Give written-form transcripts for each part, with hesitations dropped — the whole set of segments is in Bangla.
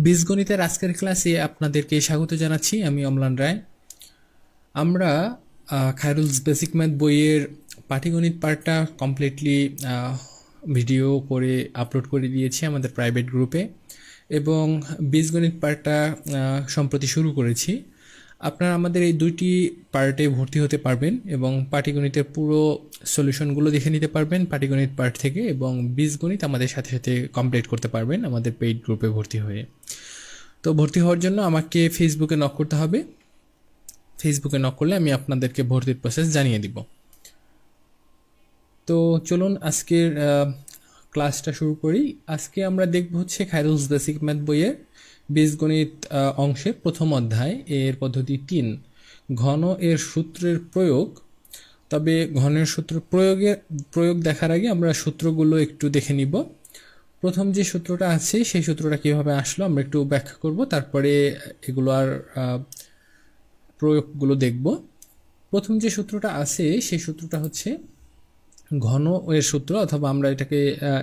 বীজগণিতের আজকের ক্লাসে আপনাদেরকে স্বাগত জানাচ্ছি। আমি অম্লান রায়। আমরা খায়রুলস বেসিক ম্যাথ বইয়ের পাটিগণিত পার্টটা কমপ্লিটলি ভিডিও করে আপলোড করে দিয়েছি আমাদের প্রাইভেট গ্রুপে, এবং বীজগণিত পার্টটা সম্প্রতি শুরু করেছি। আপনারা আমাদের এই দুইটি পার্টে ভর্তি হতে পারবেন এবং পাটিগণিতের পুরো সলিউশনগুলো দেখে নিতে পারবেন পাটিগণিত পার্ট থেকে, এবং বীজগণিত আমাদের সাথে সাথে কমপ্লিট করতে পারবেন আমাদের পেইড গ্রুপে ভর্তি হয়ে। তো ভর্তি হওয়ার জন্য আমাকে ফেসবুকে নক করতে হবে। ফেসবুকে নক করলে আমি আপনাদেরকে ভর্তির প্রসেস জানিয়ে দিব। তো চলুন আজকের ক্লাসটা শুরু করি। আজকে আমরা দেখব হচ্ছে খায়রুলস বেসিক ম্যাথ বইয়ের বীজগণিত অংশের প্রথম অধ্যায় এর পদ্ধতি 3, ঘন এর সূত্রের প্রয়োগ। তবে ঘনের সূত্র প্রয়োগ দেখার আগে আমরা সূত্রগুলো একটু দেখে নিব। প্রথম যে সূত্রটা আছে সেই সূত্রটা কীভাবে আসলো আমরা একটু ব্যাখ্যা করব, তারপরে এগুলো আর প্রয়োগগুলো দেখব। প্রথম যে সূত্রটা আছে সেই সূত্রটা হচ্ছে ঘন এর সূত্র, অথবা আমরা এটাকে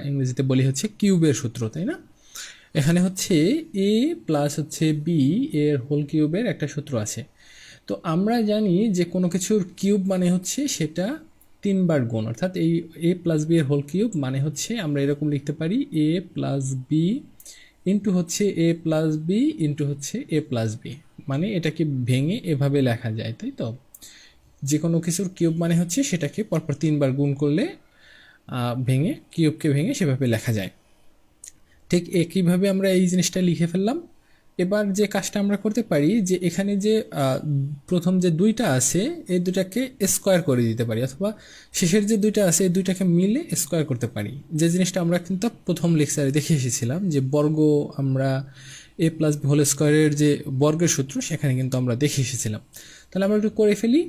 ইংরেজিতে বলি হচ্ছে কিউবের সূত্র, তাই না? এখানে হচ্ছে এ প্লাস হচ্ছে বি এর হোল কিউবের একটা সূত্র আছে। তো আমরা জানি যে কোনো কিছুর কিউব মানে হচ্ছে সেটা 3 বার গুণ, অর্থাৎ এই এ প্লাস বি এর হোল কিউব মানে হচ্ছে আমরা এরকম লিখতে পারি এ প্লাস বি ইন্টু হচ্ছে এ প্লাস বি ইন্টু হচ্ছে এ প্লাস বি, মানে এটাকে ভেঙে এভাবে লেখা যায়, তাই তো? যে কোনো কিছুর কিউব মানে হচ্ছে সেটাকে পরপর 3 বার গুণ করলে ভেঙে কিউবকে ভেঙে সেভাবে লেখা যায়। ঠিক একইভাবে আমরা এই জিনিসটা লিখে ফেললাম। এবার যে কাজটা আমরা করতে পারি যে এখানে যে প্রথম যে দুইটা আছে এই দুটাকে স্কোয়ার করে দিতে পারি, অথবা শেষের যে দুইটা আছে এই দুইটাকে মিলে স্কোয়ার করতে পারি। যে জিনিসটা আমরা কিন্তু প্রথম লেকচারে দেখে এসেছিলাম যে বর্গ, আমরা এ প্লাস বি হোল স্কোয়ারের যে বর্গের সূত্র সেখানে কিন্তু আমরা দেখে এসেছিলাম। তাহলে আমরা একটু করে ফেলি।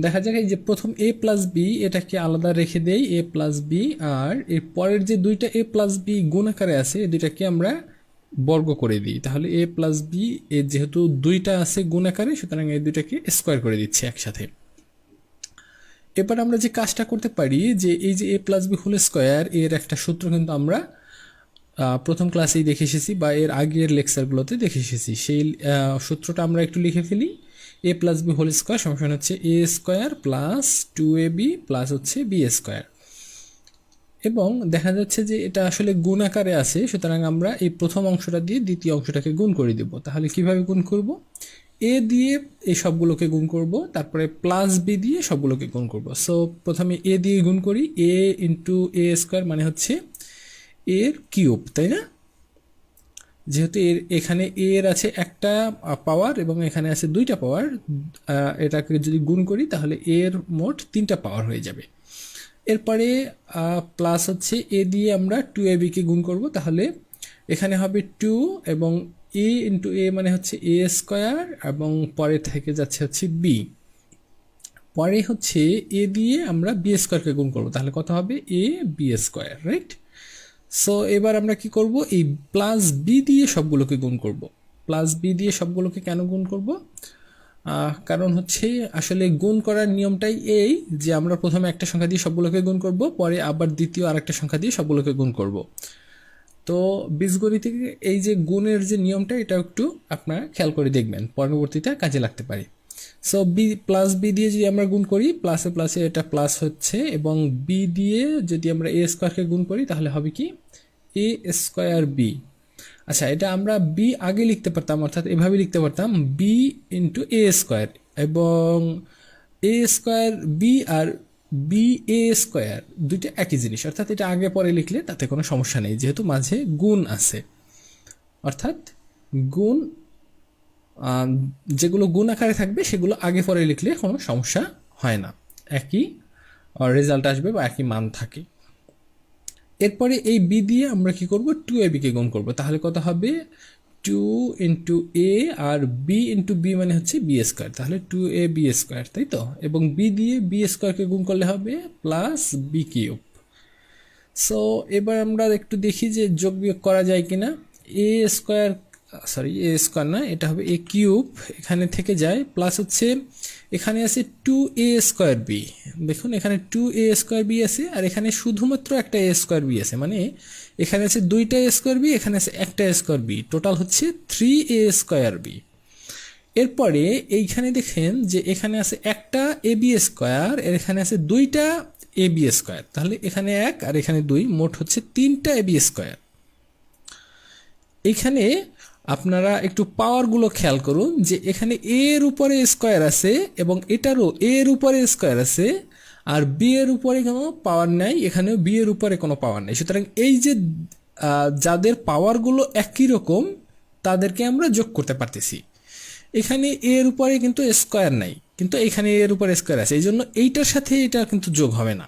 দেখা যাক এই যে প্রথম এ প্লাস বি এটাকে আলাদা রেখে দেই এ প্লাস বি, আর এর পরের যে দুইটা এ প্লাস বি গুণ আকারে আছে এই দুইটাকে আমরা বর্গ করে দিই। তাহলে এ প্লাস বি এর যেহেতু দুইটা আছে গুণ আকারে, সুতরাং এই দুইটাকে স্কোয়ার করে দিচ্ছি একসাথে। এবার আমরা যে কাজটা করতে পারি যে এই যে a plus b whole square এর একটা সূত্র কিন্তু আমরা প্রথম ক্লাসেই দেখে এসেছি বা এর আগের লেকচারগুলোতে দেখে এসেছি। সেই সূত্রটা আমরা একটু লিখে ফেলি। এ প্লাস বি হোল স্কোয়ার সমান হচ্ছে এ স্কোয়ার প্লাস 2ab প্লাস হচ্ছে বি স্কোয়ার। এবং দেখা যাচ্ছে যে এটা আসলে গুণ আকারে আছে, সুতরাং আমরা এই প্রথম অংশটা দিয়ে দ্বিতীয় অংশটাকে গুণ করে দেব। তাহলে কিভাবে গুণ করব? এ দিয়ে এই সবগুলোকে গুণ করব, তারপরে প্লাস বি দিয়ে সবগুলোকে গুণ করব। সো প্রথমে এ দিয়ে গুণ করি, এ ইন্টু এ স্কোয়ার মানে হচ্ছে এর কিউব, তাই না? যেহেতু এখানে এর আছে একটা পাওয়ার এবং এখানে আছে দুইটা পাওয়ার, এটাকে যদি গুণ করি তাহলে এর মোট 3টা পাওয়ার হয়ে যাবে। এরপরে প্লাস হচ্ছে এ দিয়ে আমরা 2ab-কে গুণ করব, তাহলে এখানে হবে 2 এবং এ ইন্টু এ মানে হচ্ছে এ স্কোয়ার, এবং পরে থেকে যাচ্ছে হচ্ছে বি। পরে হচ্ছে এ দিয়ে আমরা বি স্কোয়ারকে গুণ করব, তাহলে কত হবে A B square, right? So এবার আমরা কি করব? এই প্লাস বি দিয়ে সবগুলোকে গুণ করব। প্লাস বি দিয়ে সবগুলোকে কেন গুণ করব? কারণ হচ্ছে আসলে গুণ করার নিয়মটাই এই যে আমরা প্রথমে একটা সংখ্যা দিয়ে সবগুলোকে গুণ করব, পরে আবার দ্বিতীয় আরেকটা সংখ্যা দিয়ে সবগুলোকে গুণ করব। তো বীজগণিতে এই যে গুণের যে নিয়মটা এটা একটু আপনারা খেয়াল করে দেখবেন, পরবর্তীতে কাজে লাগতে পারে। সো বি প্লাস বি দিয়ে যদি আমরা গুণ করি, প্লাসে প্লাসে এটা প্লাস হচ্ছে, এবং বি দিয়ে যদি আমরা এ স্কোয়ারকে গুণ করি তাহলে হবে কি এ স্কোয়ার বি। আচ্ছা, এটা আমরা বি আগে লিখতে পারতাম, অর্থাৎ এভাবে লিখতে পারতাম বি ইন্টু এ স্কোয়ার, এবং এ square B R B A square দুইটা একই জিনিস, অর্থাৎ এটা আগে পরে লিখলে তাতে কোনো সমস্যা নেই যেহেতু মাঝে গুণ আছে। অর্থাৎ গুণ যেগুলো গুণ আকারে থাকবে সেগুলো আগে পরে লিখলে কোনো সমস্যা হয় না, একই রেজাল্ট আসবে বা একই মান থাকে। এরপরে এই বি দিয়ে আমরা কি করব? 2ab-কে গুণ করব, তাহলে কত হবে 2 ইন্টু এ আর বি ইন্টু বি মানে হচ্ছে বি স্কোয়ার, তাহলে 2ab স্কোয়ার, তাই তো? এবং বি দিয়ে বি স্কোয়ারকে গুণ করলে হবে প্লাস বি কিউব। সো এবার আমরা একটু দেখি যে যোগ বিয়োগ করা যায় কিনা। এ স্কোয়ার সরি এ স্কোয়ার না, এটা হবে এ কিউব, এখানে থেকে যায় প্লাস হচ্ছে এখানে আছে 2a²b। দেখুন এখানে 2a² b আছে আর এখানে শুধুমাত্র একটা a² b আছে, মানে এখানে আছে দুইটা a² b, এখানে আছে একটা a² b, টোটাল হচ্ছে 3a² b। এরপরে এইখানে দেখেন যে এখানে আছে একটা ab², এর এখানে আছে দুইটা ab², তাহলে এখানে এক আর এখানে দুই, মোট হচ্ছে তিনটা ab²। এইখানে আপনারা একটু পাওয়ারগুলো খেয়াল করুন যে এখানে এ এর উপরে স্কোয়ার আছে এবং এটারও এ এর উপরে স্কোয়ার আছে, আর বি এর উপরে কোনো পাওয়ার নাই, এখানেও বি এর উপরে কোনো পাওয়ার নাই। সুতরাং এই যে যাদের পাওয়ারগুলো একই রকম তাদেরকে আমরা যোগ করতে পারতেছি। এখানে এ এর উপরে কিন্তু স্কোয়ার নাই, কিন্তু এখানে এ এর উপরে স্কোয়ার আছে, এই জন্য এইটার সাথে এটা কিন্তু যোগ হবে না,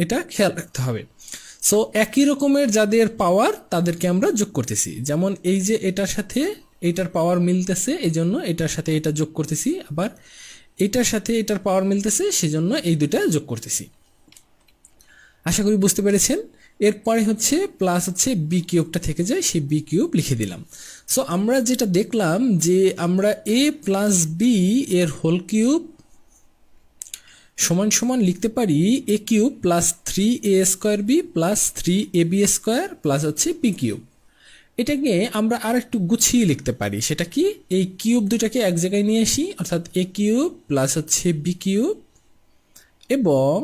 এটা খেয়াল রাখতে হবে। সো একই রকমের যাদের পাওয়ার তাদেরকে আমরা যোগ করতেছি, যেমন এই যে এটার সাথে এইটার পাওয়ার মিলতেছে এই জন্য এটার সাথে এটা যোগ করতেছি, আবার এইটার সাথে এটার পাওয়ার মিলতেছে সেজন্য এই দুইটা যোগ করতেছি। আশা করি বুঝতে পেরেছেন। এরপরে হচ্ছে প্লাস হচ্ছে বি কিউবটা থেকে যায়, সেই বি কিউব লিখে দিলাম। সো আমরা যেটা দেখলাম যে আমরা এ প্লাস বি এর হোল কিউব সমান সমান লিখতে পারি a cube plus 3a² b plus 3ab² plus হচ্ছে বি কিউব। এটাকে আমরা আর একটু গুছিয়ে লিখতে পারি, সেটা কি এই কিউব দুটাকে এক জায়গায় নিয়ে আসি, অর্থাৎ এ কিউব প্লাস হচ্ছে বি কিউব, এবং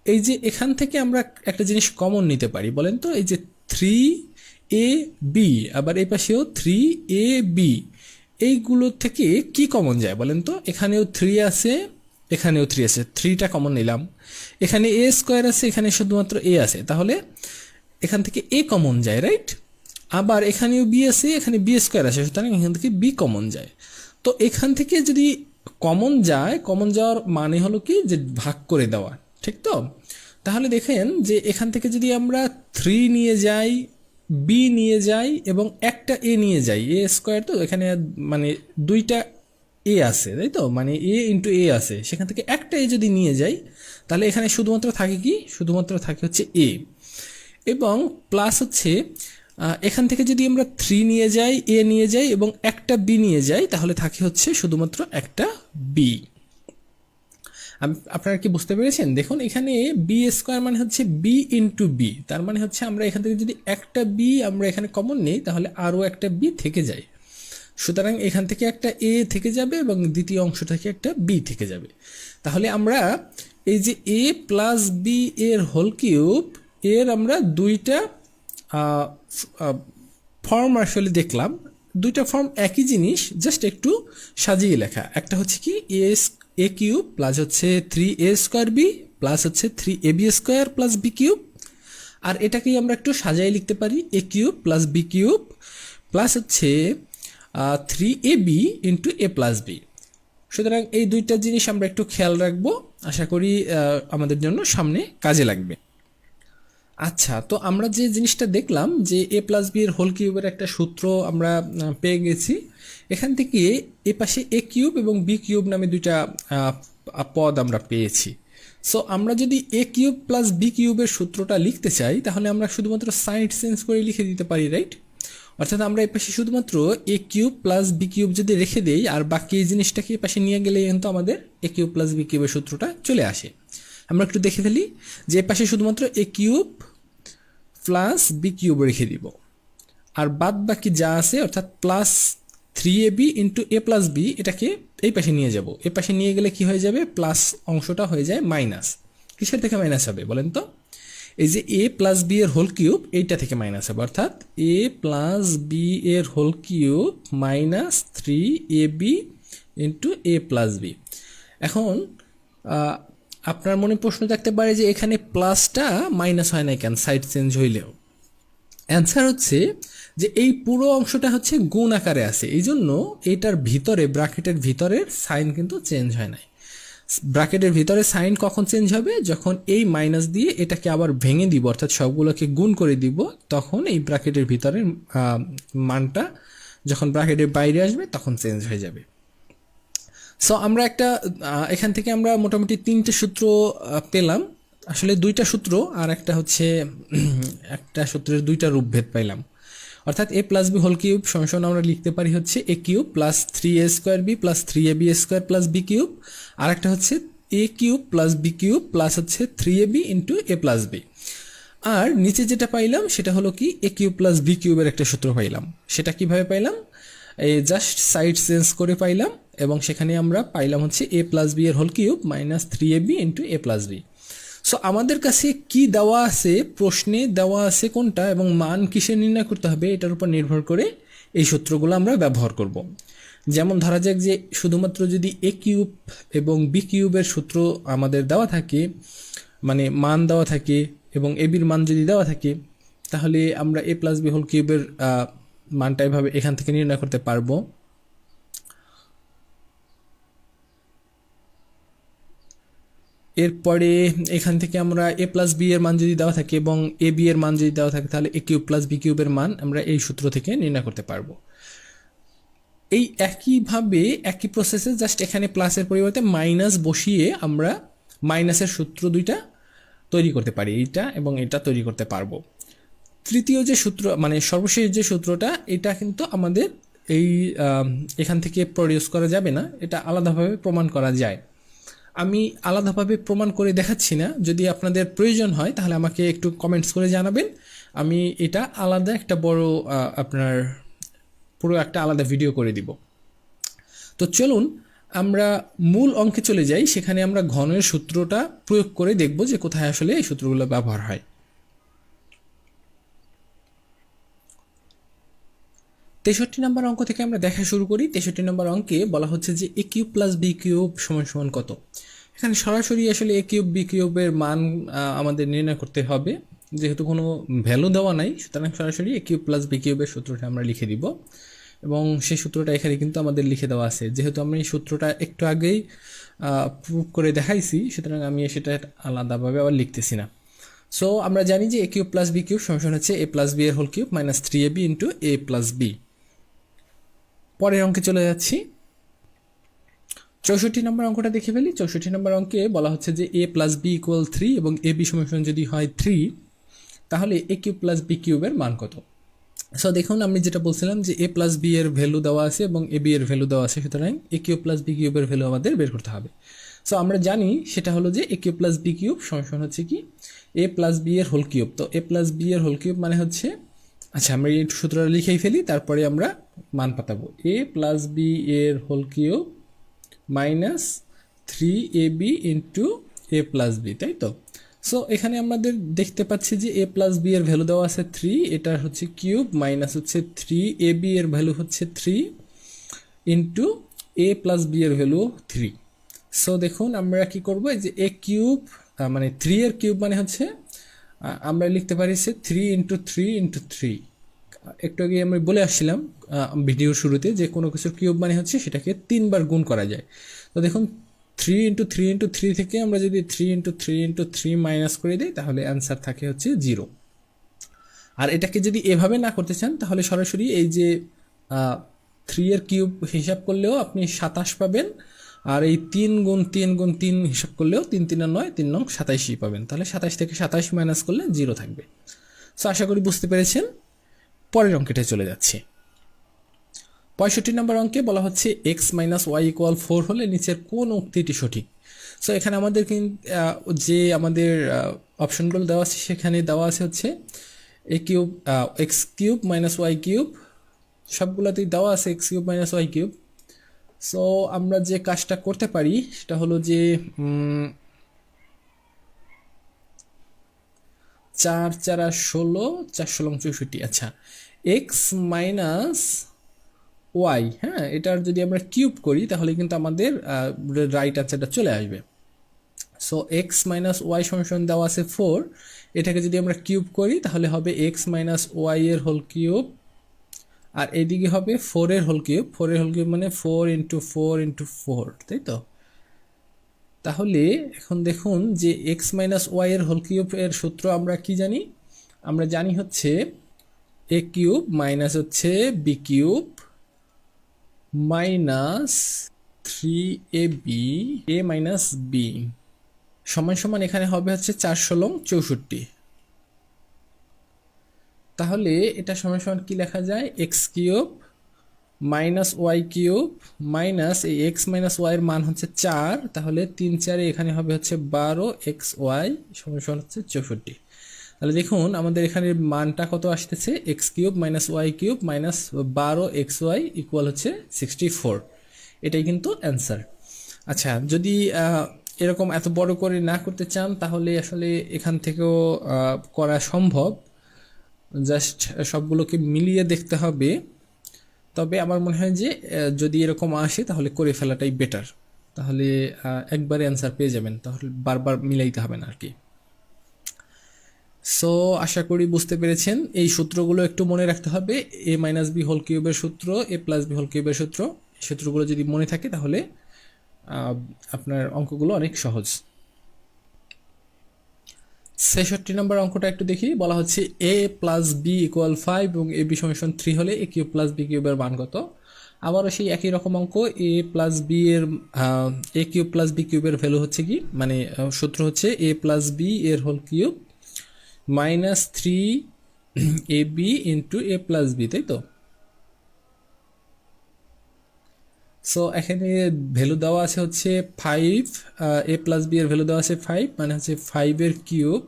এই যে এখান থেকে আমরা একটা জিনিস কমন নিতে পারি, বলেন তো এই যে 3ab, আবার এই পাশেও 3ab, এইগুলো থেকে কি কমন যায় বলেন তো? এখানেও 3 আছে, এখানেও 3 আছে, 3টা কমন নিলাম, এখানে a² আছে, এখানে শুধুমাত্র a আছে, তাহলে এখান থেকে a কমন যায়, রাইট? আবার এখানেও b আছে, এখানে b² আছে, সুতরাং এখান থেকে b কমন যায়। তো এখান থেকে যদি কমন যায়, কমন যাওয়ার মানে হলো কি যে ভাগ করে দেওয়া, ঠিক তো? তাহলে দেখেন যে এখান থেকে যদি আমরা 3 নিয়ে যাই, b নিয়ে যাই এবং একটা a নিয়ে যাই, a² তো এখানে মানে দুইটা এ আছে, তাই তো, মানে এ ইন্টু এ আছে, সেখান থেকে একটা এ যদি নিয়ে যাই তাহলে এখানে শুধুমাত্র থাকে কি, শুধুমাত্র থাকে হচ্ছে এ, এবং প্লাস হচ্ছে এখান থেকে যদি আমরা 3 নিয়ে যাই, এ নিয়ে যাই এবং একটা বি নিয়ে যাই, তাহলে থাকে হচ্ছে শুধুমাত্র একটা বি। আপনারা কি বুঝতে পেরেছেন? দেখুন এখানে b² মানে হচ্ছে বি ইন্টু বি, তার মানে হচ্ছে আমরা এখান থেকে যদি একটা বি আমরা এখানে কমন নিই তাহলে আরও একটা বি থেকে যায়, সুতরাং এখান থেকে একটা এ থেকে যাবে এবং দ্বিতীয় অংশ থেকে একটা বি থেকে যাবে। তাহলে আমরা এই যে এ প্লাস বি এর হোল কিউব এর আমরা দুইটা ফর্ম আসলে দেখলাম, দুইটা ফর্ম একই জিনিস, জাস্ট একটু সাজিয়ে লেখা। একটা হচ্ছে কি এ কিউব প্লাস হচ্ছে 3a² b প্লাস হচ্ছে 3ab² প্লাস বি কিউব, আর এটাকেই আমরা একটু সাজিয়ে লিখতে পারি a cube plus b cube plus হচ্ছে 3ab into a plus B. সুতরাং এই দুইটা জিনিস আমরা একটু খেয়াল রাখবো, আশা করি আমাদের জন্য সামনে কাজে লাগবে। আচ্ছা, তো আমরা যে জিনিসটা দেখলাম যে এ প্লাস বি এর হোল কিউবের একটা সূত্র আমরা পেয়ে গেছি, এখান থেকে এ পাশে এ কিউব এবং বি কিউব নামে দুইটা পদ আমরা পেয়েছি। সো আমরা যদি এ কিউব প্লাস বি কিউবের সূত্রটা লিখতে চাই তাহলে আমরা শুধুমাত্র সাইড চেঞ্জ করে লিখে দিতে পারি, রাইট? অর্থাৎ আমরা এই পাশে শুধুমাত্র এ কিউব প্লাস বি কিউব যদি রেখে দেই আর বাকি এই জিনিসটাকে এই পাশে নিয়ে গেলে কিন্তু আমাদের এ কিউব প্লাস বি কিউবের সূত্রটা চলে আসে। আমরা একটু দেখে ফেলি যে পাশে শুধুমাত্র এ কিউব প্লাস বি কিউব রেখে দিব, আর বাদ বাকি যা আছে অর্থাৎ plus 3ab into a plus B এটাকে এই পাশে নিয়ে যাব, এ পাশে নিয়ে গেলে কি হয়ে যাবে, প্লাস অংশটা হয়ে যায় মাইনাস। কিসের থেকে মাইনাস হবে বলেন তো? এই যে এ প্লাস বি এর হোল কিউব এইটা থেকে মাইনাস হবে, অর্থাৎ এ প্লাস বি এর whole cube minus 3ab into a plus b. এখন আপনার মনে প্রশ্ন থাকতে পারে যে এখানে প্লাসটা মাইনাস হয় না কেন সাইড চেঞ্জ হইলেও? অ্যান্সার হচ্ছে যে এই পুরো অংশটা হচ্ছে গুণ আকারে আছে, এই জন্য এটার ভিতরে ব্র্যাকেটের ভিতরের সাইন কিন্তু চেঞ্জ হয় নাই। ব্র্যাকেটের ভিতরে সাইন কখন চেঞ্জ হবে, যখন এই মাইনাস দিয়ে এটাকে আবার ভেঙে দিব, অর্থাৎ সবগুলোকে গুণ করে দিব, তখন এই ব্র্যাকেটের ভিতরের মানটা যখন ব্র্যাকেটের বাইরে আসবে তখন চেঞ্জ হয়ে যাবে। সো আমরা একটা এখান থেকে আমরা মোটামুটি 3টে সূত্র পেলাম, আসলে 2টা সূত্র আর একটা হচ্ছে একটা সূত্রের 2টা রূপভেদ পাইলাম। অর্থাৎ a plus b whole cube সমান আমরা লিখতে পারি হচ্ছে a cube plus 3a² b plus 3ab² plus b cube, আর একটা হচ্ছে a cube plus b cube plus হচ্ছে 3ab into a plus b. আর নিচে যেটা পাইলাম সেটা হলো কি এ কিউব প্লাস বি কিউবের একটা সূত্র পাইলাম। সেটা কিভাবে পাইলাম? এই জাস্ট সাইড চেঞ্জ করে পাইলাম, এবং সেখানে আমরা পাইলাম হচ্ছে এ প্লাস বি এর whole cube minus 3ab into a plus b. So আমাদের কাছে কি দেওয়া আছে, প্রশ্নে দেওয়া আছে কোনটা এবং মান কিসে নির্ণয় করতে হবে, এটার উপর নির্ভর করে এই সূত্রগুলো আমরা ব্যবহার করব। যেমন ধরা যাক যে শুধুমাত্র যদি এ কিউব এবং বি কিউবের সূত্র আমাদের দেওয়া থাকে, মানে মান দেওয়া থাকে এবং এ বির মান যদি দেওয়া থাকে, তাহলে আমরা এ প্লাস বি হোল কিউবের মানটা এভাবে এখান থেকে নির্ণয় করতে পারবো। এরপরে এখান থেকে আমরা এ প্লাস বি এর মান যদি দেওয়া থাকে এবং এ বি এর মান যদি দেওয়া থাকে, তাহলে এ কিউব প্লাস বি কিউবের মান আমরা এই সূত্র থেকে নির্ণয় করতে পারবো। এই একইভাবে একই প্রসেসে জাস্ট এখানে প্লাসের পরিবর্তে মাইনাস বসিয়ে আমরা মাইনাসের সূত্র দুইটা তৈরি করতে পারি, এইটা এবং এটা তৈরি করতে পারবো। তৃতীয় যে সূত্র, মানে সর্বশেষ যে সূত্রটা, এটা কিন্তু আমাদের এই এখান থেকে প্রডিউস করা যাবে না, এটা আলাদাভাবে প্রমাণ করা যায়। আমি আলাদাভাবে প্রমাণ করে দেখাচ্ছি না, যদি আপনাদের প্রয়োজন হয় তাহলে আমাকে একটু কমেন্টস করে জানাবেন, আমি এটা আলাদা একটা বড় আপনার পুরো একটা আলাদা ভিডিও করে দিব। তো চলুন আমরা মূল অঙ্কে চলে যাই, সেখানে আমরা ঘনের সূত্রটা প্রয়োগ করে দেখব যে কোথায় আসলে এই সূত্রগুলো ব্যবহার হয়। 63 নম্বর অঙ্ক থেকে আমরা দেখা শুরু করি। 63 নম্বর অঙ্কে বলা হচ্ছে যে a cube plus b cube সমান সমান কত। এখানে সরাসরি আসলে এ কিউব বি কিউবের মান আমাদের নির্ণয় করতে হবে, যেহেতু কোনো ভ্যালু দেওয়া নাই, সুতরাং সরাসরি এ কিউব প্লাস বি কিউবের সূত্রটা আমরা লিখে দিব, এবং সেই সূত্রটা এখানে কিন্তু আমাদের লিখে দেওয়া আছে। যেহেতু আমি এই সূত্রটা একটু আগেই প্রুভ করে দেখাইছি, সুতরাং আমি সেটা আলাদাভাবে আবার লিখতেছি না। সো আমরা জানি যে a cube plus b cube সমান হচ্ছে এ প্লাস বি এর whole cube minus 3ab into a plus b. পরের অঙ্কে চলে যাচ্ছি। 64 নম্বর অঙ্কটা দেখে ফেলি। 64 নম্বর অঙ্কে বলা হচ্ছে যে এ প্লাস বি ইকুয়াল 3 এবং এ বি সমান যদি হয় 3, তাহলে এ কিউব প্লাস বি কিউবের মান কত। সো দেখুন আমি যেটা বলছিলাম যে এ প্লাস বি এর ভ্যালু দেওয়া আছে এবং এ বি এর ভ্যালু দেওয়া আছে, সুতরাং এ কিউব প্লাস বি কিউবের ভ্যালু আমাদের বের করতে হবে। সো আমরা জানি সেটা হলো যে a cube plus b cube সমান হচ্ছে কি এ প্লাস বি এর হোল কিউব। তো এ প্লাস বি এর হোল কিউব মানে হচ্ছে, আচ্ছা আমরা এই সূত্রটা লিখেই ফেলি, তারপরে আমরা মান পাতাবো। এ প্লাস বি এর whole cube minus 3ab into a plus b, তাই তো? সো এখানে আমাদের দেখতে পাচ্ছি যে এ প্লাস বি এর ভ্যালু দেওয়া আছে 3, এটা হচ্ছে কিউব, মাইনাস হচ্ছে 3ab এর ভ্যালু হচ্ছে 3 ইন্টু এ প্লাস বি এর ভ্যালু 3। সো দেখুন আমরা কি করবো, এই যে এ কিউব মানে 3 এর কিউব মানে হচ্ছে আমরা লিখতে পারি সে 3 ইন্টু 3 ইন্টু 3। একটু আগে আমি বলে আসছিলাম ভিডিওর শুরুতে যে কোনো কিছুর কিউব মানে হচ্ছে সেটাকে 3 বার গুণ করা যায়। তো দেখুন 3 ইন্টু 3 ইন্টু 3 থেকে আমরা যদি 3 ইন্টু 3 ইন্টু 3 মাইনাস করে দিই, তাহলে অ্যান্সার থাকে হচ্ছে 0। আর এটাকে যদি এভাবে না করতে চান, তাহলে সরাসরি এই যে 3 এর কিউব হিসাব করলেও আপনি 27 পাবেন, আর এই 3 গুণ 3 গুণ 3 হিসাব করলেও 3 3 9 3 9 27ই পাবেন। তাহলে 27 থেকে 27 মাইনাস করলে 0 থাকবে। সো আশা করি বুঝতে পেরেছেন। পরের অঙ্কটা চলে যাচ্ছে। 65 নম্বর অঙ্কে বলা হচ্ছে এক্স মাইনাস ওয়াই ইকুয়াল 4 হলে নিচের কোন উক্তিটি সঠিক। সো এখানে আমাদের যে আমাদের অপশনগুলো দেওয়া আছে, সেখানে দেওয়া আছে হচ্ছে a cube x cube minus y cube, সবগুলোতেই দেওয়া আছে x cube minus y cube. So আমরা যে কাজটা করতে পারি সেটা হলো যে 4 4 16 4 16 64। আচ্ছা, এক্স মাইনাস ওয়াই, হ্যাঁ, এটার যদি আমরা কিউব করি তাহলে কিন্তু আমাদের রাইট আনসারটা চলে আসবে। সো এক্স মাইনাস ওয়াই সমান দেওয়া আছে 4, এটাকে যদি আমরা কিউব করি তাহলে হবে এক্স মাইনাস ওয়াই এর হোল কিউব, আর এইদিকে হবে 4 এর হোল কিউব। 4 এর হোল কিউব মানে 4 ইন্টু 4 ইন্টু 4, তাই তো? তাহলে এখন দেখুন যে এক্স মাইনাস ওয়াই এর হোল কিউব এর সূত্র আমরা কি জানি, আমরা জানি হচ্ছে এ কিউব মাইনাস হচ্ছে বি কিউব মাইনাস 3ab এ মাইনাস বি সমান সমান এখানে হবে হচ্ছে 4 16 64। তাহলে এটা সমান সমান কি লেখা যায়, x cube minus y cube minus এই এক্স মাইনাস ওয়াই এর মান হচ্ছে 4, তাহলে 3 4 এখানে হবে হচ্ছে 12 এক্স ওয়াই সমান সমান হচ্ছে 64। তাহলে দেখুন আমাদের এখানে মানটা কত আসতেছে, x cube minus y cube minus 12 x y equal হচ্ছে 64। এটাই কিন্তু অ্যান্সার। আচ্ছা, যদি এরকম এত বড় করে না করতে চান তাহলে আসলে এখান থেকেও করা সম্ভব, জাস্ট সবগুলোকে মিলিয়ে দেখতে হবে। তবে আমার মনে হয় যে যদি এরকম আসে তাহলে করে ফেলাটাই বেটার, তাহলে একবারে অ্যান্সার পেয়ে যাবেন, তাহলে বারবার মিলাইতে হবে না আর কি। সো আশা করি বুঝতে পেরেছেন। এই সূত্রগুলো একটু মনে রাখতে হবে, এ মাইনাস বি হোল কিউবের সূত্র, এ প্লাস বি হোল কিউবের সূত্র, এই সূত্রগুলো যদি মনে থাকে তাহলে আপনার অঙ্কগুলো অনেক সহজ। 66 নম্বর অঙ্কটা একটু দেখি। বলা হচ্ছে এ প্লাস বি ইকুয়াল 5 এবং এ বি সমান 3 হলে এ কিউব প্লাস বি কিউবের মান কত। আবারও সেই একই রকম অঙ্ক, এ প্লাস বি এর এ কিউব প্লাস বি কিউবের ভ্যালু হচ্ছে কি, মানে সূত্র হচ্ছে এ প্লাস বি এর whole cube minus 3 a B into a plus b, তাই তো। সো এখানে ভ্যালু দেওয়া আছে হচ্ছে 5, এ প্লাস বি এর ভ্যালু দেওয়া আছে 5, মানে হচ্ছে 5 এর কিউব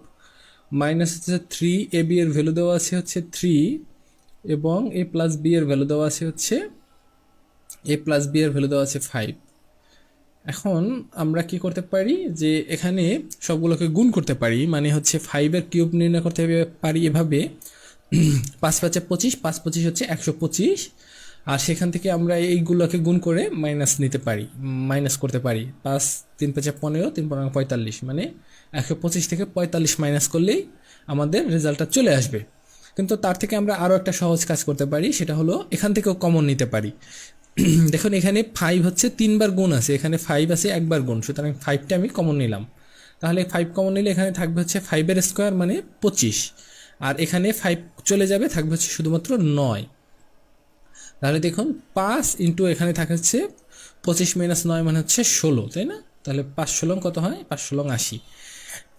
মাইনাস হচ্ছে 3 এ বি এর ভ্যালু দেওয়া আছে হচ্ছে 3 এবং এ প্লাস বি এর ভ্যালু দেওয়া আছে হচ্ছে এ প্লাস বি এর ভ্যালু দেওয়া আছে 5। এখন আমরা কি করতে পারি যে এখানে সবগুলোকে গুণ করতে পারি, মানে হচ্ছে 5 এর কিউব নির্ণয় করতে পারি এভাবে 5 5 25, 5 25 হচ্ছে 125, আর সেখান থেকে আমরা এইগুলোকে গুণ করে মাইনাস নিতে পারি, মাইনাস করতে পারি। 5 3 5 15, 3 15 45, মানে 125 থেকে 45 মাইনাস করলেই আমাদের রেজাল্টটা চলে আসবে। কিন্তু তার থেকে আমরা আরও একটা সহজ কাজ করতে পারি, সেটা হলো এখান থেকেও কমন নিতে পারি। দেখুন এখানে 5 হচ্ছে 3 বার গুণ আছে, এখানে 5 আছে একবার গুণ, সুতরাং 5টা আমি কমন নিলাম। তাহলে 5 কমন নিলে এখানে থাকবে হচ্ছে 5 এর স্কোয়ার মানে 25, আর এখানে 5 চলে যাবে, থাকবে হচ্ছে শুধুমাত্র 9। তাহলে দেখুন 5 ইন্টু এখানে থাকে হচ্ছে 25 মাইনাস 9 মানে হচ্ছে 16, তাই না। তাহলে 5 16 কত হয়, 5 16 80।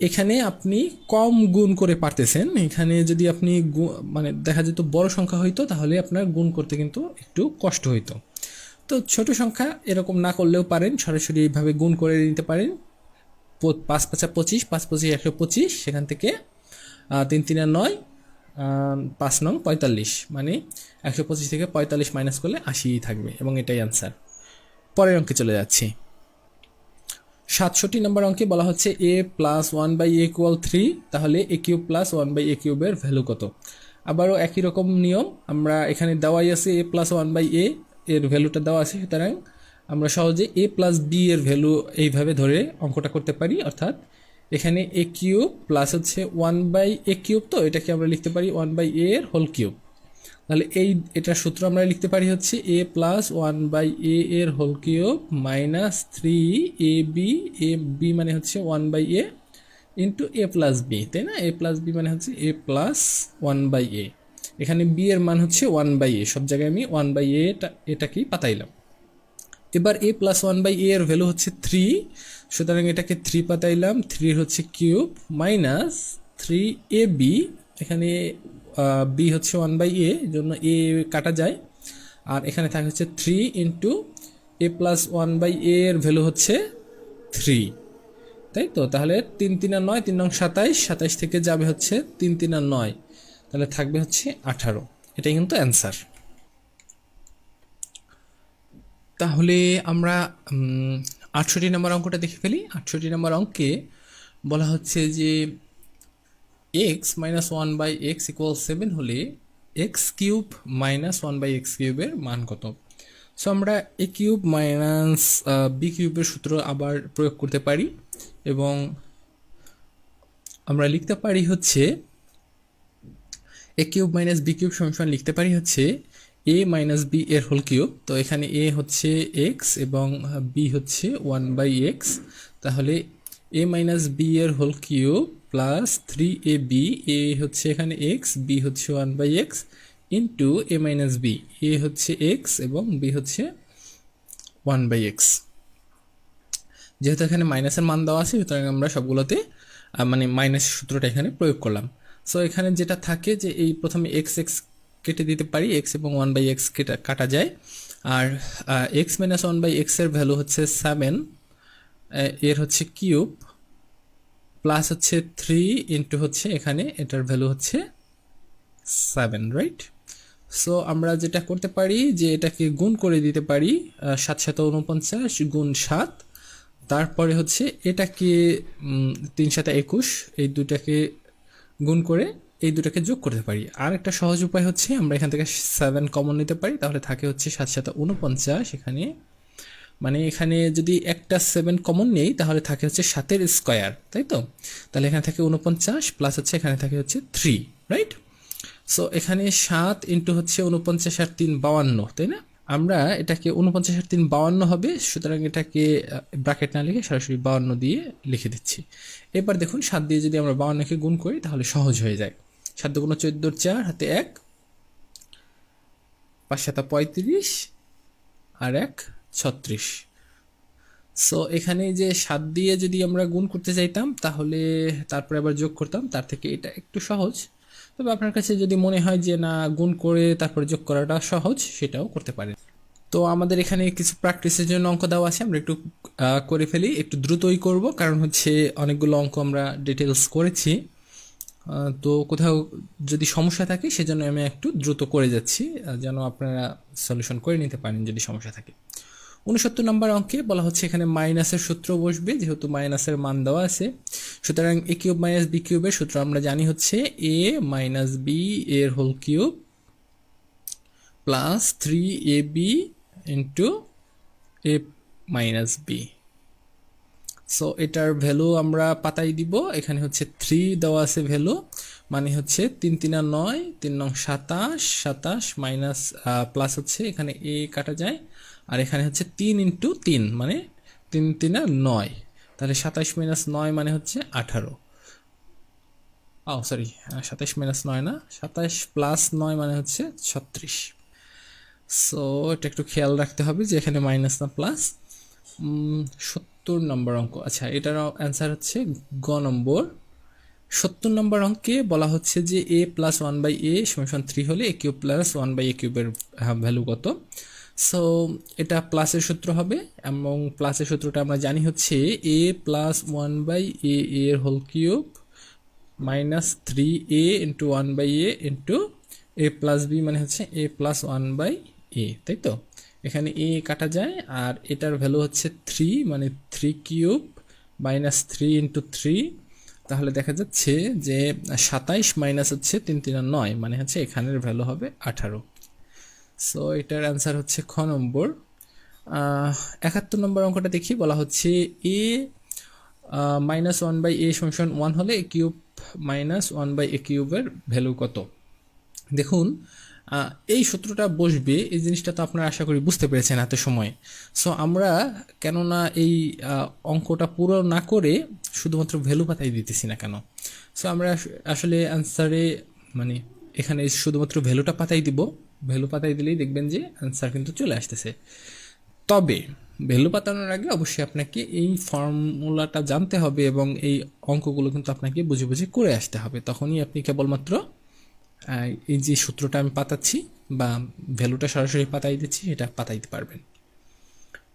এখানে আপনি কম গুণ করে পারতেছেন, এখানে যদি আপনি মানে দেখা যেত বড় সংখ্যা হইতো তাহলে আপনার গুণ করতে কিন্তু একটু কষ্ট হইতো। তো ছোট সংখ্যা এরকম না করলেও পারেন, সরাসরি এইভাবে গুণ করে নিতে পারেন। 5 5 25, 5 25 125, সেখান থেকে 3 3 9, 5 নং 45, মানে 125 থেকে 45 মাইনাস করলে 80 থাকবে, এবং এটাই অ্যান্সার। পরের অঙ্কে চলে যাচ্ছি। 67 নম্বর অঙ্কে বলা হচ্ছে a plus 1 by A equal 3, তাহলে এ কিউব প্লাস 1 বাই এ কিউবের ভ্যালু কত। আবারও একই রকম নিয়ম, আমরা এখানে দেওয়াই আছে এ প্লাস 1 বাই এ এর ভ্যালুটা দেওয়া আছে, সুতরাং আমরা সহজে এ প্লাস বি এর ভ্যালু এইভাবে ধরে অঙ্কটা করতে পারি। অর্থাৎ এখানে এ কিউব প্লাস হচ্ছে 1 বাই এ কিউব, তো এটাকে আমরা লিখতে পারি 1 বাই এ এর হোল কিউব। তাহলে এটার সূত্র আমরা লিখতে পারি হচ্ছে এ প্লাস 1 বাই এ এর whole cube minus 3 a b মানে হচ্ছে 1 by a into a plus b, তাই না। এ প্লাস বি মানে হচ্ছে এ প্লাস 1 বাই এ, এখানে বি এর মান হচ্ছে 1 বাই এ, সব জায়গায় আমি 1 বাই এটাকেই পাতাইলাম। এবার এ প্লাস 1 বাই এ এর ভ্যালু হচ্ছে 3, সুতরাং এটাকে 3 পাতাইলাম, 3 হচ্ছে কিউব মাইনাস 3 এ বি, এখানে বি হচ্ছে 1 বাই এ, জন্য এ কাটা যায়, আর এখানে থাকে হচ্ছে 3 into a plus 1 by a এর ভ্যালু হচ্ছে 3, তাই তো। তাহলে 3 3 আর 9, 3 নং 27, 27 থেকে যাবে হচ্ছে 3 3 আর 9, তাহলে থাকবে হচ্ছে 18। এটাই কিন্তু অ্যান্সার। তাহলে আমরা 68 নম্বর অঙ্কটা দেখে ফেলি। 68 নম্বর অঙ্কে বলা হচ্ছে যে x minus 1 by x equal 7 হলে x cube minus 1 by x কিউবের মান কত। সো আমরা এ কিউব মাইনাস বি কিউবের সূত্র আবার প্রয়োগ করতে পারি, এবং আমরা লিখতে পারি হচ্ছে a cube minus b cube সমান লিখতে পারি হচ্ছে এ মাইনাস বি এর হোল কিউব। তো এখানে এ হচ্ছে এক্স এবং বি হচ্ছে 1 বাই এক্স, তাহলে এ মাইনাস বি এর whole cube plus 3 a b, a হচ্ছে এখানে এক্স, বি হচ্ছে 1 by x into a minus b, a হচ্ছে এক্স এবং বি হচ্ছে 1 বাই এক্স। যেহেতু এখানে মাইনাসের মান দেওয়া আছে, সুতরাং আমরা সবগুলোতে মানে মাইনাসের সূত্রটা এখানে প্রয়োগ করলাম। সো এখানে যেটা থাকে যে এই প্রথমে এক্স এক্স কেটে দিতে পারি, এক্স এবং 1/x কাটা যায়। আর এক্স মাইনাস 1/x এর ভ্যালু হচ্ছে 7, এর হচ্ছে কিউব, প্লাস হচ্ছে 3 ইন্টু হচ্ছে এখানে এটার ভ্যালু হচ্ছে 7, রাইট? সো আমরা যেটা করতে পারি যে এটাকে গুণ করে দিতে পারি, 7 7 49 গুণ 7, তারপরে হচ্ছে এটাকে 3 7 21, এই দুটাকে গুণ করে এই দুটাকে যোগ করতে পারি। আর একটা সহজ উপায় হচ্ছে আমরা এখান থেকে 7 কমন নিতে পারি, তাহলে থাকে হচ্ছে 7 7 49, এখানে মানে এখানে যদি একটা 7 কমন নেই তাহলে থাকে হচ্ছে 7 স্কোয়ার, তাই তো? তাহলে এখানে থাকে 49 প্লাস হচ্ছে এখানে থাকে হচ্ছে 3, রাইট? সো এখানে 7 ইন্টু হচ্ছে 49 আর 3 52, তাই না? আমরা এটাকে 49 আর 3 52 হবে, সুতরাং এটাকে ব্র্যাকেট না লিখে সরাসরি 52 দিয়ে লিখে দিচ্ছি। এবার দেখুন 7 দিয়ে যদি আমরা 52কে গুণ করি তাহলে সহজ হয়ে যায়। 7 দুগুণ 14, 4 হাতে 1, 5 7 35 আর 1 36। সো এখানে যে 7 দিয়ে যদি আমরা গুণ করতে চাইতাম তাহলে তারপরে আবার যোগ করতাম, তার থেকে এটা একটু সহজ। তবে আপনার কাছে যদি মনে হয় যে না গুণ করে তারপরে যোগ করাটা সহজ, সেটাও করতে পারেন। তো আমাদের এখানে কিছু প্র্যাকটিসের জন্য অঙ্ক দেওয়া আছে, আমরা একটু করে ফেলি, একটু দ্রুতই করব কারণ হচ্ছে অনেকগুলো অঙ্ক আমরা ডিটেলস করেছি। তো কোথাও যদি সমস্যা থাকে সেজন্য আমি একটু দ্রুত করে যাচ্ছি, যেন আপনারা সলিউশন করে নিতে পারেন যদি সমস্যা থাকে। 69 নম্বর অঙ্কে বলা হচ্ছে এখানে মাইনাসের সূত্র বসবে, যেহেতু মাইনাসের মান দেওয়া আছে। সুতরাং এ কিউব মাইনাস বি কিউবের সূত্র আমরা জানি হচ্ছে এ মাইনাস বি এর whole cube plus 3ab into a minus b. So এটার ভ্যালু আমরা পাতাই দিব, এখানে হচ্ছে 3 দেওয়া আছে ভ্যালু, মানে হচ্ছে 3 3 9, 3 9 27, 27 মাইনাস প্লাস হচ্ছে এখানে এ কাটা যায়, আর এখানে হচ্ছে 3 ইন্টু 3 মানে 3 3 9, তাহলে 27 মাইনাস 9 মানে হচ্ছে 18। সরি, 27 মাইনাস 9 না, 27 প্লাস 9 মানে হচ্ছে 36। সো এটা একটু খেয়াল রাখতে হবে যে এখানে মাইনাস না প্লাস। 70 নম্বর অঙ্ক, আচ্ছা এটার অ্যান্সার হচ্ছে গ নম্বর। 70 নম্বর অঙ্কে বলা হচ্ছে যে এ প্লাস 1/a সমান 3 হলে এ কিউব প্লাস 1/a কিউবের ভ্যালু কত? সো এটা প্লাসের সূত্র হবে, এবং প্লাসের সূত্রটা আমরা জানি হচ্ছে এ প্লাস 1/a এর whole cube minus 3a into 1/a into a plus b, মানে হচ্ছে এ প্লাস 1/a, তাই তো? এখানে এ কাটা যায়, আর এটার ভ্যালু হচ্ছে 3, মানে 3 কিউব মাইনাস 3 ইন্টু 3, তাহলে দেখা যাচ্ছে যে 27 মাইনাস হচ্ছে 3 3 9, মানে হচ্ছে এখানের ভ্যালু হবে 18। সো এটার অ্যান্সার হচ্ছে খ নম্বর। 71 নম্বর অঙ্কটা দেখি, বলা হচ্ছে এ মাইনাস 1/a সমান 1 হলে এ কিউব মাইনাস 1/a কিউবের ভ্যালু কত? দেখুন এই সূত্রটা বসবে, এই জিনিসটা তো আপনারা আশা করি বুঝতে পেরেছেন এত সময়। সো আমরা কেননা এই অঙ্কটা পুরো না করে শুধুমাত্র ভ্যালু পাতাই দিতেছি না কেন? সো আমরা আসলে অ্যান্সারে মানে এখানে শুধুমাত্র ভ্যালুটা পাতাই দিব, ভ্যালু পাতাই দিলেই দেখবেন যে অ্যান্সার কিন্তু চলে আসতেছে। তবে ভ্যালু পাতানোর আগে অবশ্যই আপনাকে এই ফর্মুলাটা জানতে হবে, এবং এই অঙ্কগুলো কিন্তু আপনাকে বুঝে বুঝে করে আসতে হবে, তখনই আপনি কেবলমাত্র এই যে সূত্রটা আমি পাতাচ্ছি বা ভ্যালুটা সরাসরি পাতাই দিচ্ছি এটা পাতাইতে পারবেন।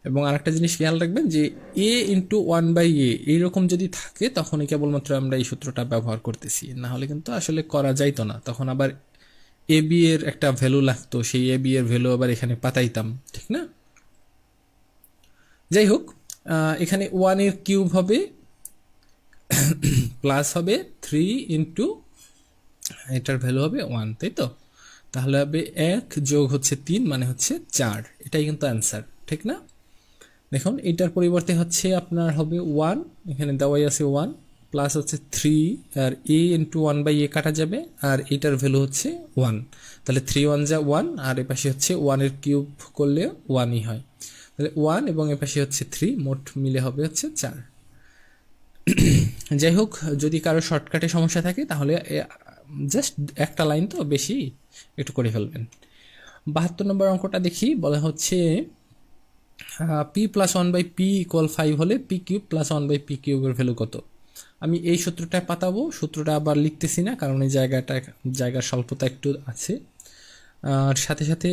এবং আরেকটা জিনিস খেয়াল রাখবেন যে এ ইন্টু 1/a এইরকম যদি থাকে তখনই কেবলমাত্র আমরা এই সূত্রটা ব্যবহার করতেছি, না হলে কিন্তু আসলে করা যাইতো না, তখন আবার এ বি এর একটা ভ্যালু লাগতো, সেই এ বি এর ভ্যালু আবার এখানে পাতাইতাম, ঠিক না? যাই হোক, এখানে 1 এর কিউব হবে প্লাস হবে 3 ইন্টু এটার ভ্যালু হবে 1, তাই তো? তাহলে হবে 1 যোগ হচ্ছে 3 মানে হচ্ছে 4, এটাই কিন্তু অ্যান্সার, ঠিক না? দেখুন এটার পরিবর্তে হচ্ছে আপনার হবে 1, এখানে দেওয়াই আছে 1, প্লাস হচ্ছে 3, আর a ইন্টু 1/a কাটা যাবে, আর এটার ভ্যালু হচ্ছে 1, তাহলে 3 1 যা 1, আর এ পাশে হচ্ছে 1 এর কিউব করলে 1ই হয়, তাহলে 1 এবং এ পাশে হচ্ছে 3, মোট মিলে হবে হচ্ছে 4। যাই হোক, যদি কারো শর্টকাটে সমস্যা থাকে তাহলে জাস্ট একটা লাইন তো বেশি একটু করে ফেলবেন। 72 নম্বর অঙ্কটা দেখি, বলা হচ্ছে পি প্লাস 1/p ইকুয়াল 5 হলে পি কিউব প্লাস 1/p কিউবের ভ্যালু কত? আমি এই সূত্রটায় পাতাবো, সূত্রটা আবার লিখতেছি না কারণ এই জায়গার স্বল্পতা একটু আছে, আর সাথে সাথে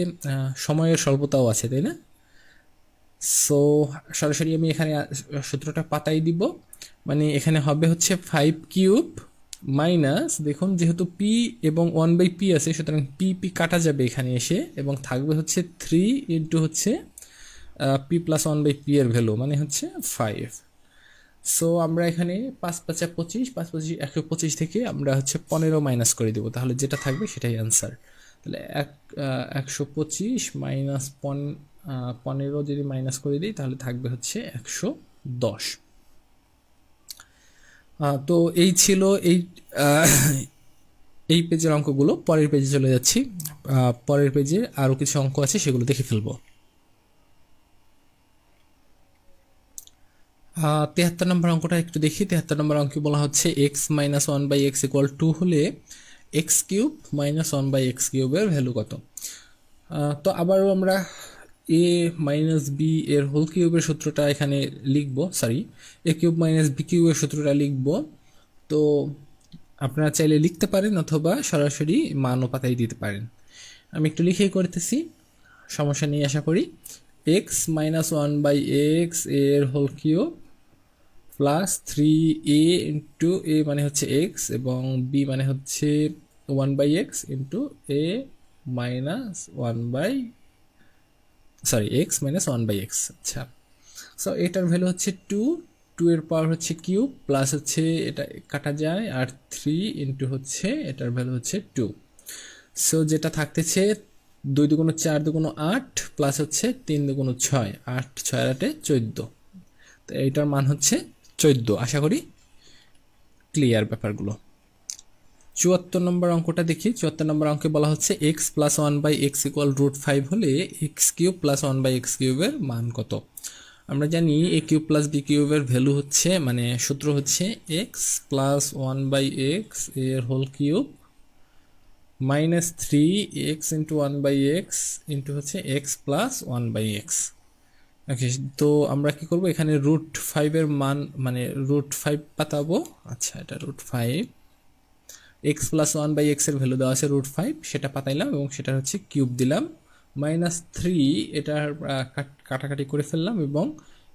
সময়ের স্বল্পতাও আছে, তাই না? সো সরাসরি আমি এখানে সূত্রটা পাতাই দিব, মানে এখানে হবে হচ্ছে 5³ মাইনাস, দেখুন যেহেতু পি এবং 1/p আছে সুতরাং পি কাটা যাবে এখানে এসে, এবং থাকবে হচ্ছে 3 ইন্টু হচ্ছে পি প্লাস 1/p এর ভ্যালু মানে হচ্ছে 5। সো আমরা এখানে 5 × 5 = 25, 5 × 25 125 থেকে আমরা হচ্ছে 15 মাইনাস করে দেবো, তাহলে যেটা থাকবে সেটাই অ্যান্সার। তাহলে 125 মাইনাস 15 যদি মাইনাস করে দিই তাহলে থাকবে হচ্ছে 110। তো এই ছিল এই পেজের অঙ্কগুলো। পরের পেজে চলে যাচ্ছি, পরের পেজে আরও কিছু অঙ্ক আছে সেগুলো দেখে ফেলবো। 73 নম্বর অঙ্কটা একটু দেখি। 73 নম্বর অঙ্কে বলা হচ্ছে এক্স মাইনাস 1/x = 2 হলে x³ মাইনাস 1/x³ এর ভ্যালু কত? তো আবারও আমরা a মাইনাস বি এর হোল কিউবের সূত্রটা এখানে লিখব, সরি a³ মাইনাস b³ এর সূত্রটা লিখব। তো আপনারা চাইলে লিখতে পারেন অথবা সরাসরি মানও পাতাই দিতে পারেন। আমি একটু লিখেই করতেছি, সমস্যা নেই আশা করি। এক্স মাইনাস 1/x এর whole cube plus 3a into a মানে হচ্ছে এক্স এবং বি মানে হচ্ছে 1/x into a minus 1/x minus 1/x। আচ্ছা, সো এটার ভ্যালু হচ্ছে 2 এর পাওয়ার হচ্ছে কিউব প্লাস হচ্ছে এটা কাটা যায় আর 3 ইন্টু হচ্ছে এটার ভ্যালু হচ্ছে 2। সো যেটা থাকতেছে 2 × 2 = 4, 2 × 8 প্লাস হচ্ছে 3 × 2 = 6, 8 6 আর 8 14। তো এইটার মান হচ্ছে 14। আশা করি ক্লিয়ার ব্যাপারগুলো। 74 নম্বর অঙ্কটা দেখি। 74 নম্বর অঙ্কে বলা হচ্ছে এক্স প্লাস 1/x = √5 হলে x³ প্লাস 1/x³ এর মান কত? আমরা জানি a³ প্লাস b³ এর ভ্যালু হচ্ছে, মানে সূত্র হচ্ছে এক্স প্লাস 1/x এর whole cube minus 3x into 1/x into হচ্ছে এক্স প্লাস 1/x। ওকে, তো আমরা কি করব, এখানে √5 এর মান মানে √5 পাতাবো। আচ্ছা, এটা √5, এক্স প্লাস 1/x এর ভ্যালু দেওয়া আছে √5, সেটা পাতাইলাম এবং সেটা হচ্ছে কিউব দিলাম, মাইনাস 3 এটার কাটাকাটি করে ফেললাম এবং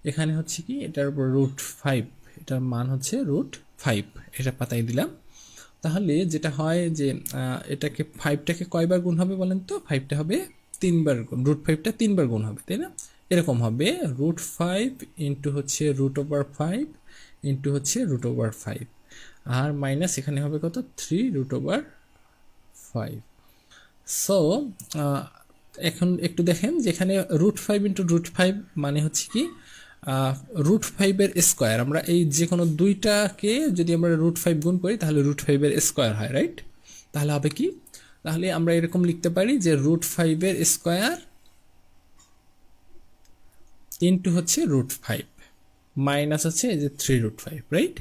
এখানে হচ্ছে কি এটার √5, এটার মান হচ্ছে √5, এটা পাতাই দিলাম। তাহলে যেটা হয় যে এটাকে 5টাকে কয়বার গুণ হবে বলেন তো? 5টা হবে 3বার গুণ, √5টা 3বার গুণ হবে, তাই না? এরকম হবে √5 ইন্টু হচ্ছে √5 ইন্টু হচ্ছে √5 আর মাইনাস এখানে হবে কত, 3√5। সো এখন একটু দেখেন যে এখানে √5 ইন্টু √5 মানে হচ্ছে কি √5 এর স্কোয়ার। আমরা এই যে কোনো দুইটাকে যদি আমরা √5 গুণ করি তাহলে √5 এর স্কোয়ার হয়, রাইট? তাহলে হবে কি, তাহলে আমরা এরকম লিখতে পারি যে √5 এর স্কোয়ার ইন্টু হচ্ছে √5 মাইনাস হচ্ছে এই যে 3√5, রাইট?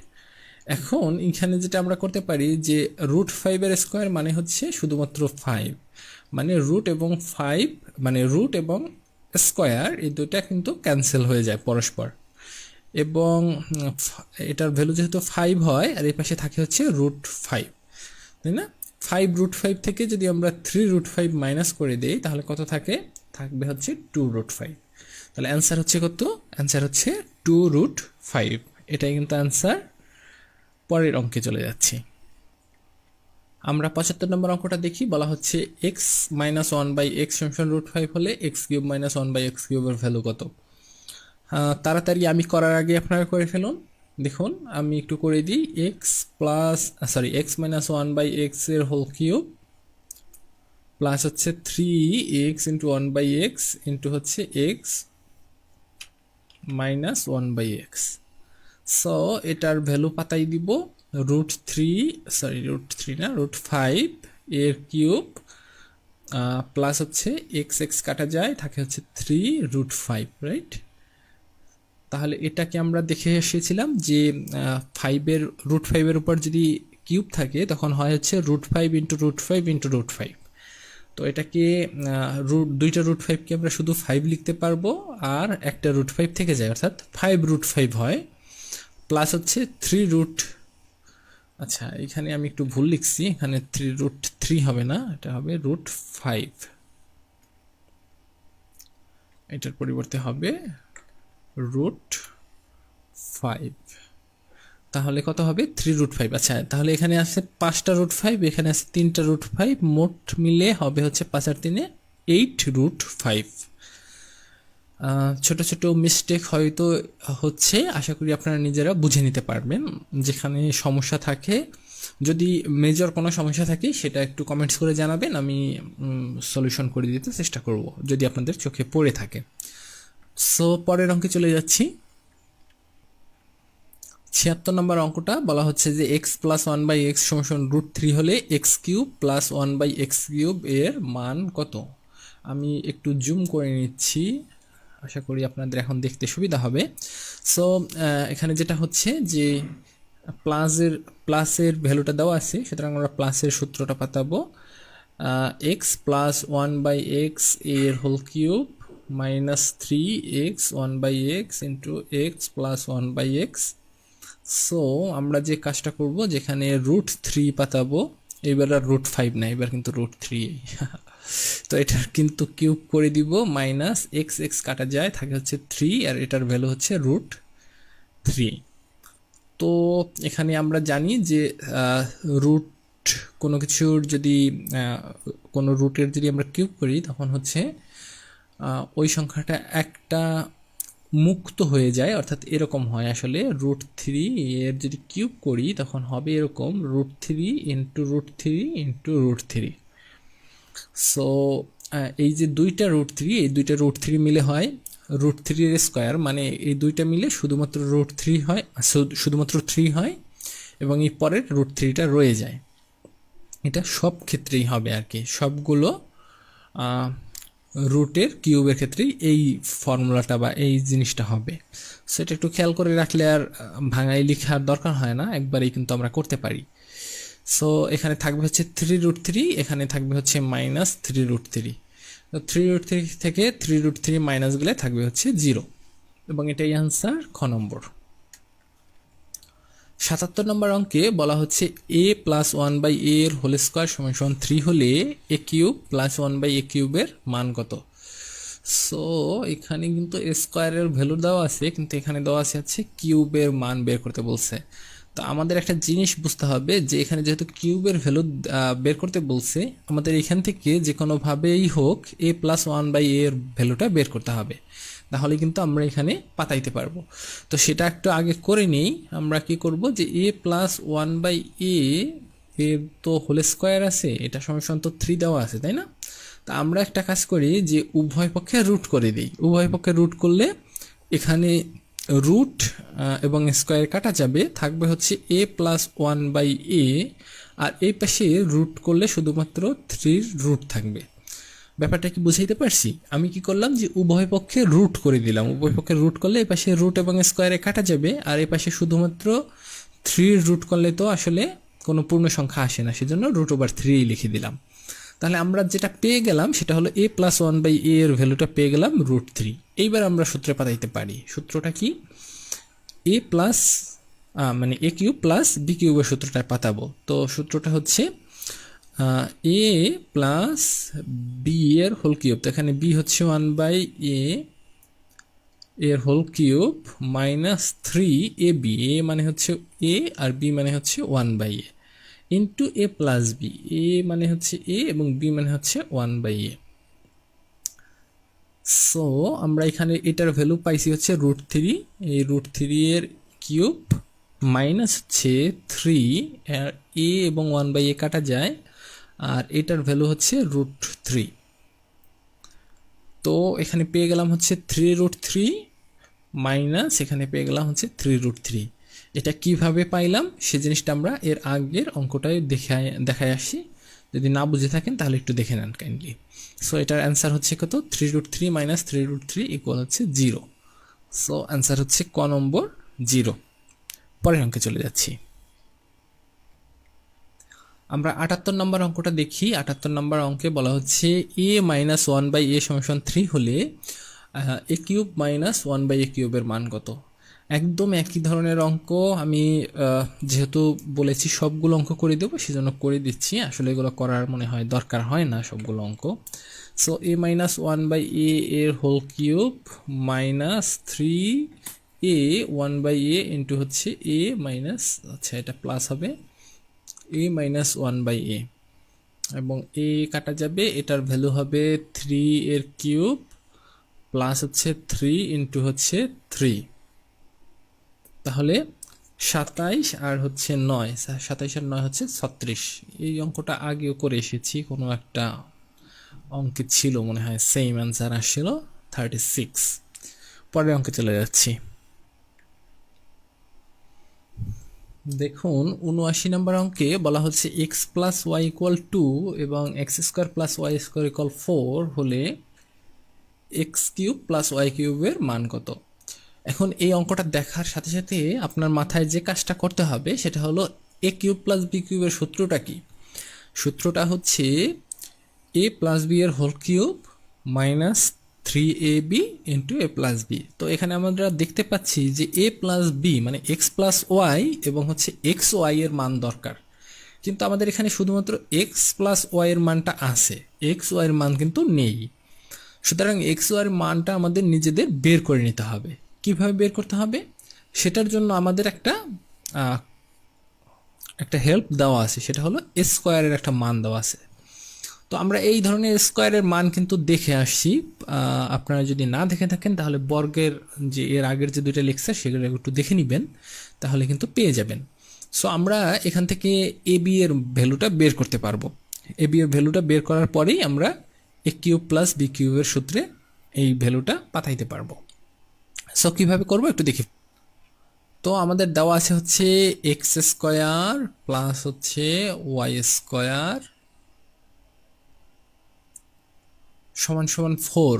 এখন এখানে যেটা আমরা করতে পারি যে √5 এর স্কোয়ার মানে হচ্ছে শুধুমাত্র 5, মানে রুট এবং 5 মানে রুট এবং স্কোয়ার এই দুটা কিন্তু ক্যান্সেল হয়ে যায় পরস্পর, এবং এটার ভ্যালু যেহেতু 5 হয় আর এই পাশে থাকে হচ্ছে √5, তাই না? 5√5 থেকে যদি আমরা 3√5 মাইনাস করে দিই তাহলে কত থাকে, থাকবে হচ্ছে 2√5। তাহলে অ্যান্সার হচ্ছে কত? অ্যান্সার হচ্ছে 2√5। এটাই কিন্তু অ্যান্সার। পরের অঙ্কে চলে যাচ্ছি আমরা। 75 নম্বর অঙ্কটা দেখি। বলা হচ্ছে এক্স মাইনাস 1/x √5 হলে x³ মাইনাস 1/x³ এর ভ্যালু কত? তাড়াতাড়ি আমি করার আগে আপনারা করে ফেলুন। দেখুন আমি একটু করে দিই, এক্স মাইনাস 1/x এর হোল কিউব প্লাস হচ্ছে 3x ইন্টু 1/x ইন্টু হচ্ছে এক্স মাইনাস 1/x। সো এটার ভ্যালু পাতাই দিব √5 এর কিউব প্লাস হচ্ছে এক্স কাটা যায়, থাকে হচ্ছে 3√5, রাইট? তাহলে এটাকে আমরা দেখে এসেছিলাম যে 5 এর √5 এর উপর যদি কিউব থাকে তখন হয় হচ্ছে √5 ইন্টু √5 ইন্টু √5। তো এটাকে দুইটা √5কে আমরা শুধু 5 লিখতে পারবো আর একটা √5 থেকে যায়, অর্থাৎ 5√5 হয়, প্লাস হচ্ছে 3√5 আচ্ছা, এখানে আমি একটু ভুল লিখছি, এখানে 3√3 হবে না, এটা হবে √5, এটার পরিবর্তে হবে √5। তাহলে কত হবে 3√5। আচ্ছা, তাহলে এখানে আছে 5টা √5, এখানে আছে 3টা √5, মোট মিলে হবে হচ্ছে 5 আর 3 8√5। ছোট ছোট মিস্টেক হয়তো হচ্ছে, আশা করি আপনারা নিজেরা বুঝে নিতে পারবেন। যেখানে সমস্যা থাকে, যদি মেজর কোনো সমস্যা থাকে সেটা একটু কমেন্টস করে জানাবেন, আমি সলিউশন করে দিতে চেষ্টা করব যদি আপনাদের চোখে পড়ে থাকে। সো পরের অঙ্কে চলে যাচ্ছি। 76 নম্বর অঙ্কটা বলা হচ্ছে যে x প্লাস 1/x সমান √3 হলে x³ প্লাস 1/x³ এর মান কত। আমি একটু জুম করে নিচ্ছি, আশা করি আপনাদের এখন দেখতে সুবিধা হবে। সো এখানে যেটা হচ্ছে যে প্লাসের ভ্যালুটা দেওয়া আছে, সুতরাং আমরা প্লাসের সূত্রটা পাতাবো। x প্লাস 1/x এর whole cube minus 3x 1/x into x plus 1/x। So আমরা যে কাজটা করব, যেখানে √3 পাতাবো, এবার আর √5 না, এবার কিন্তু √3 তো এটার কিন্তু কিউব করে দিব, মাইনাস এক্স এক্স কাটা যায়, থাকে হচ্ছে 3, আর এটার ভ্যালু হচ্ছে √3। তো এখানে আমরা জানি যে রুট কোনো কিছুর যদি কোনো রুটের যদি আমরা কিউব করি তখন হচ্ছে ওই সংখ্যাটা একটা মুক্ত হয়ে যায়, অর্থাৎ এরকম হয় আসলে। √3 এর যদি কিউব করি তখন হবে এরকম √3 ইন্টু √3 ইন্টু √3। সো এই যে দুইটা √3, এই দুইটা √3 মিলে হয় √3 এর স্কোয়ার, মানে এই দুইটা মিলে শুধুমাত্র √3 হয়, শুধুমাত্র 3 হয়, এবং এই পরের √3টা রয়ে যায়। এটা সব ক্ষেত্রেই হবে আর কি, সবগুলো রুটের কিউবের ক্ষেত্রেই এই ফর্মুলাটা বা এই জিনিসটা হবে। সেটা একটু খেয়াল করে রাখলে আর ভাঙাই লেখার দরকার হয় না, একবারেই কিন্তু আমরা করতে পারি। সো এখানে থাকবে হচ্ছে 3√3, এখানে থাকবে হচ্ছে মাইনাস 3√3। তো 3√3 থেকে 3√3 মাইনাস গেলে থাকবে হচ্ছে 0, এবং এটাই আনসার খ নম্বর। 77 নম্বর অঙ্কে বলা হচ্ছে a প্লাস 1/a এর হোল স্কোয়ার সমান 3 হলে a³ প্লাস 1/a³ এর মান কত। সো এখানে কিন্তু স্কোয়ারের ভ্যালু দেওয়া আছে, কিন্তু এখানে দেওয়া আছে হচ্ছে কিউবের মান বের করতে বলছে। তো আমাদের একটা জিনিস বুঝতে হবে যে এখানে যেহেতু কিউবের ভ্যালু বের করতে বলছে, আমাদের এখান থেকে যে কোনোভাবেই হোক a প্লাস 1/a এর ভ্যালুটা বের করতে হবে, তাহলে কিন্তু আমরা এখানে পাতাইতে পারবো। তো সেটা একটু আগে করে নেই। আমরা কি করব যে a প্লাস 1/a এর তো হোল স্কোয়ার আছে, এটা সমান তো 3 দেওয়া আছে, তাই না? তা আমরা একটা কাজ করি যে উভয় পক্ষে রুট করে দিই। উভয় পক্ষে রুট করলে এখানে রুট এবং স্কোয়ার কাটা যাবে, থাকবে হচ্ছে a প্লাস 1/a, আর এই পাশে রুট করলে শুধুমাত্র 3 রুট থাকবে। ব্যাপারটা কি বুঝাইতে পারছি? আমি কি করলাম যে উভয় পক্ষে রুট করে দিলাম, উভয় পক্ষে রুট করলে এই পাশে রুট এবং স্কোয়ারে কাটা যাবে, আর এই পাশে শুধুমাত্র 3 রুট করলে তো আসলে কোনো পূর্ণ সংখ্যা আসে না, সেজন্য √3 লিখে দিলাম। তাহলে আমরা যেটা পেয়ে গেলাম সেটা হলো a প্লাস 1/a এর ভ্যালুটা পেয়ে গেলাম √3। এইবার আমরা সূত্রে পাঠাইতে পারি। সূত্রটা কি? a প্লাস মানে a³ প্লাস b³ এর সূত্রটা পাতাবো। তো সূত্রটা হচ্ছে a প্লাস b এর হোল কিউব, তো এখানে b হচ্ছে 1/a এর whole cube minus 3ab, a মানে হচ্ছে a আর b মানে হচ্ছে 1/a into a plus b, a মানে হচ্ছে a এবং b মানে হচ্ছে 1/a। সো আমরা এখানে এটার ভ্যালু পাইছি হচ্ছে √3, এই √3 এর কিউব মাইনাস হচ্ছে 3, আর a এবং 1/a কাটা যায়, আর এটার ভ্যালু হচ্ছে √3। তো এখানে পেয়ে গেলাম হচ্ছে 3√3 মাইনাস এখানে পেয়ে গেলাম হচ্ছে 3√3। এটা কিভাবে পাইলাম সে জিনিসটা আমরা এর আগের অঙ্কটায় দেখায় আসি, যদি না বুঝে থাকেন তাহলে একটু দেখে নেন কাইন্ডলি। সো এটার অ্যান্সার হচ্ছে কত? 3√3 মাইনাস 3√3 ইকুয়াল হচ্ছে 0। সো অ্যান্সার হচ্ছে ক নম্বর 0। পরের অঙ্কে চলে যাচ্ছি। আমরা 78 নম্বর অঙ্কটা দেখি। 78 নম্বর অঙ্কে বলা হচ্ছে a মাইনাস 1/a সমান 3 হলে a³ মাইনাস 1/a³ এর মান কত। একদম একই ধরনের অঙ্ক আমি যেহেতু বলেছি সবগুলো অঙ্ক করে দেবো সেজন্য করে দিচ্ছি, আসলে এগুলো করার মনে হয় দরকার হয় না সবগুলো অঙ্ক। So a minus one by a এর whole cube minus three a one by a into হচ্ছে এ মাইনাস, আচ্ছা এটা প্লাস হবে a minus one by a, এবং এ কাটা যাবে, এটার ভ্যালু হবে থ্রি এর কিউব প্লাস হচ্ছে থ্রি ইন্টু হচ্ছে থ্রি, তাহলে 27 আর হচ্ছে 9, 27 আর 9 হচ্ছে 36। এই অঙ্কটা আগেও করে এসেছি, কোনো একটা অঙ্কে ছিল মনে হয়, সেম অ্যান্সার আসছিল 36। পরের অঙ্কে চলে যাচ্ছি। দেখুন 79 নম্বর অঙ্কে বলা হচ্ছে x plus y equal two এবং x square plus y square equal 4 হলে এক্স কিউব প্লাস ওয়াই কিউবের মান কত। এখন এই অঙ্কটা দেখার সাথে সাথে আপনার মাথায় যে কাজটা করতে হবে সেটা হলো এ কিউব প্লাস বি কিউবের সূত্রটা কি। সূত্রটা হচ্ছে এ প্লাস বি এর whole cube minus three A B into a plus B. তো এখানে আমরা দেখতে পাচ্ছি যে এ প্লাস বি মানে এক্স প্লাস ওয়াই এবং হচ্ছে এক্স ওয়াই এর মান দরকার, কিন্তু আমাদের এখানে শুধুমাত্র এক্স প্লাস ওয়াই এর মানটা আছে, এক্স ওয়াই এর মান কিন্তু নেই। সুতরাং এক্স ওয়াই এর মানটা আমাদের নিজেদের বের করে নিতে হবে। কিভাবে বের করতে হবে সেটার জন্য আমাদের একটা হেল্প দেওয়া আছে, সেটা হলো স্কোয়ারের একটা মান দেওয়া আছে। তো আমরা এই ধরনের স্কোয়ারের মান কিন্তু দেখে আসছি, আপনারা যদি না দেখে থাকেন তাহলে বর্গের যে এর আগের যে দুইটা লেকচার সেগুলো একটু দেখে নেবেন, তাহলে কিন্তু পেয়ে যাবেন। সো আমরা এখান থেকে এ বি এর ভ্যালুটা বের করতে পারবো। এ বি এর ভ্যালুটা বের করার পরেই আমরা এ কিউব প্লাস বি কিউবের সূত্রে এই ভ্যালুটা পাঠাইতে পারবো। সো কীভাবে করবো একটু দেখি। তো আমাদের দেওয়া আছে হচ্ছে এক্স স্কোয়ার প্লাস হচ্ছে ওয়াই স্কোয়ার সমান সমান 4।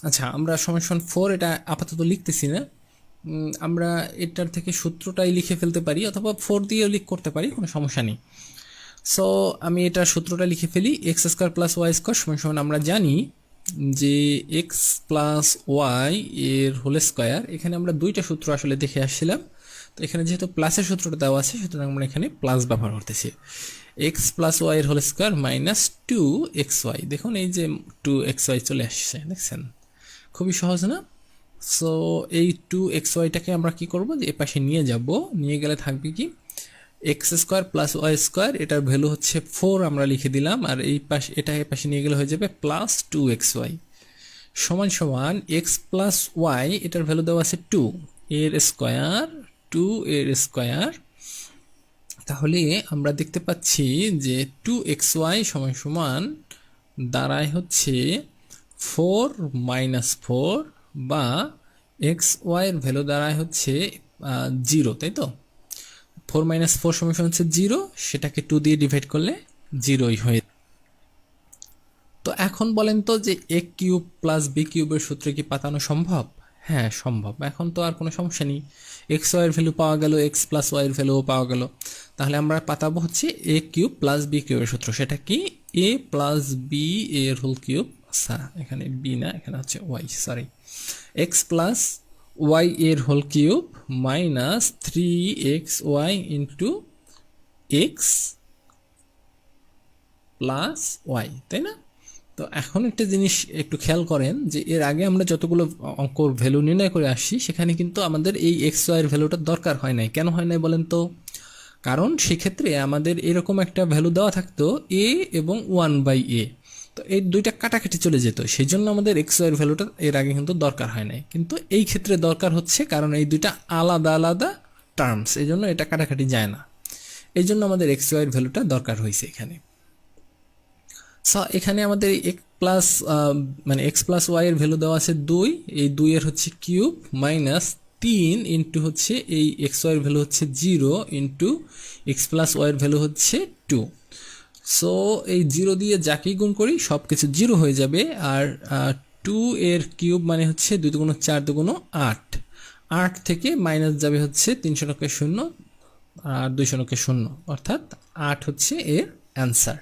আচ্ছা আমরা সমান সমান 4 এটা আপাতত লিখতেছি না, আমরা এটার থেকে সূত্রটাই লিখে ফেলতে পারি অথবা 4 দিয়েও লিখ করতে পারি, কোনো সমস্যা নেই। সো আমি এটার সূত্রটা লিখে ফেলি, x square plus y square সমান সমান আমরা জানি যে এক্স প্লাস ওয়াই এর হোল স্কোয়ার, এখানে আমরা দুইটা সূত্র আসলে দেখে আসছিলাম, তো এখানে যেহেতু প্লাসের সূত্রটা দেওয়া আছে সুতরাং আমরা এখানে প্লাস ব্যবহার করতেছি। এক্স প্লাস ওয়াই এর whole square minus two x y, দেখুন এই যে টু এক্স ওয়াই চলে আসছে, দেখছেন খুবই সহজ না। সো এই টু এক্স ওয়াইটাকে আমরা কি করব, যে এ পাশে নিয়ে যাব, নিয়ে গেলে থাকবে কি x square plus y square, এটার ভ্যালু হচ্ছে 4 আমরা লিখে দিলাম, আর এই পাশে এটা এ পাশে নিয়ে গেলে হয়ে যাবে প্লাস টু এক্স ওয়াই সমান সমান এক্স প্লাস ওয়াই, এটার ভ্যালু দেওয়া আছে 2 এর স্কোয়ার, 2 এর স্কোয়ার, তাহলে আমরা দেখতে পাচ্ছি যে 2xy সমান সমান দাঁড়ায় হচ্ছে 4 মাইনাস 4, বা xy এর ভ্যালু দাঁড়ায় হচ্ছে 0, তাই তো। 4 মাইনাস 4 সমান সমান হচ্ছে 0, সেটাকে 2 দিয়ে ডিভাইড করলে 0ই হয়ে। তো এখন বলেন তো যে এ কিউব প্লাস বি কিউবের সূত্রে কি পাতানো সম্ভব? হ্যাঁ সম্ভব, এখন তো আর কোনো সমস্যা নেই, এক্স ওয়াইয়ের ভ্যালু পাওয়া গেল, এক্স প্লাস ওয়াইয়ের ভ্যালুও পাওয়া গেল, তাহলে আমরা পাতাবো হচ্ছে এ কিউব প্লাস বি কিউবের সূত্র, সেটা কি এ প্লাস বি এর হোল কিউব, এখানে বি না এখানে হচ্ছে y, sorry, x plus y এর whole cube minus three x y into x plus y, তাই না। তো এখন একটা জিনিস একটু খেয়াল করেন যে এর আগে আমরা যতগুলো অঙ্কর ভ্যালু নির্ণয় করে আসছি সেখানে কিন্তু আমাদের এই এক্স ওয়াইয়ের ভ্যালুটা দরকার হয় নাই। কেন হয় নাই বলেন তো? কারণ সেক্ষেত্রে আমাদের এরকম একটা ভ্যালু দেওয়া থাকতো এ এবং 1/a, তো এই দুইটা কাটাকাটি চলে যেত, সেই জন্য আমাদের এক্স ওয়াইয়ের ভ্যালুটা এর আগে কিন্তু দরকার হয় নাই, কিন্তু এই ক্ষেত্রে দরকার হচ্ছে, কারণ এই দুইটা আলাদা আলাদা টার্মস, এই জন্য এটা কাটাকাটি যায় না, এই জন্য আমাদের এক্স ওয়াইয়ের ভ্যালুটা দরকার হয়েছে এখানে। সো এখানে আমাদের এক্স প্লাস মানে এক্স প্লাস ওয়াই এর ভ্যালু দেওয়া আছে 2, এই 2 এর হচ্ছে কিউব মাইনাস 3 ইন্টু হচ্ছে এই এক্স ওয়াই এর ভ্যালু হচ্ছে 0 ইন্টু এক্স প্লাস ওয়াই এর ভ্যালু হচ্ছে 2। সো এই 0 দিয়ে যাকেই গুণ করি সব কিছু 0 হয়ে যাবে, আর 2 এর কিউব মানে হচ্ছে 2 দুগুণ 4 দুগুণ 8, 8 থেকে মাইনাস যাবে হচ্ছে 300 লক্ষে 0 আর 200 লক্ষে 0, অর্থাৎ 8 হচ্ছে এর অ্যান্সার।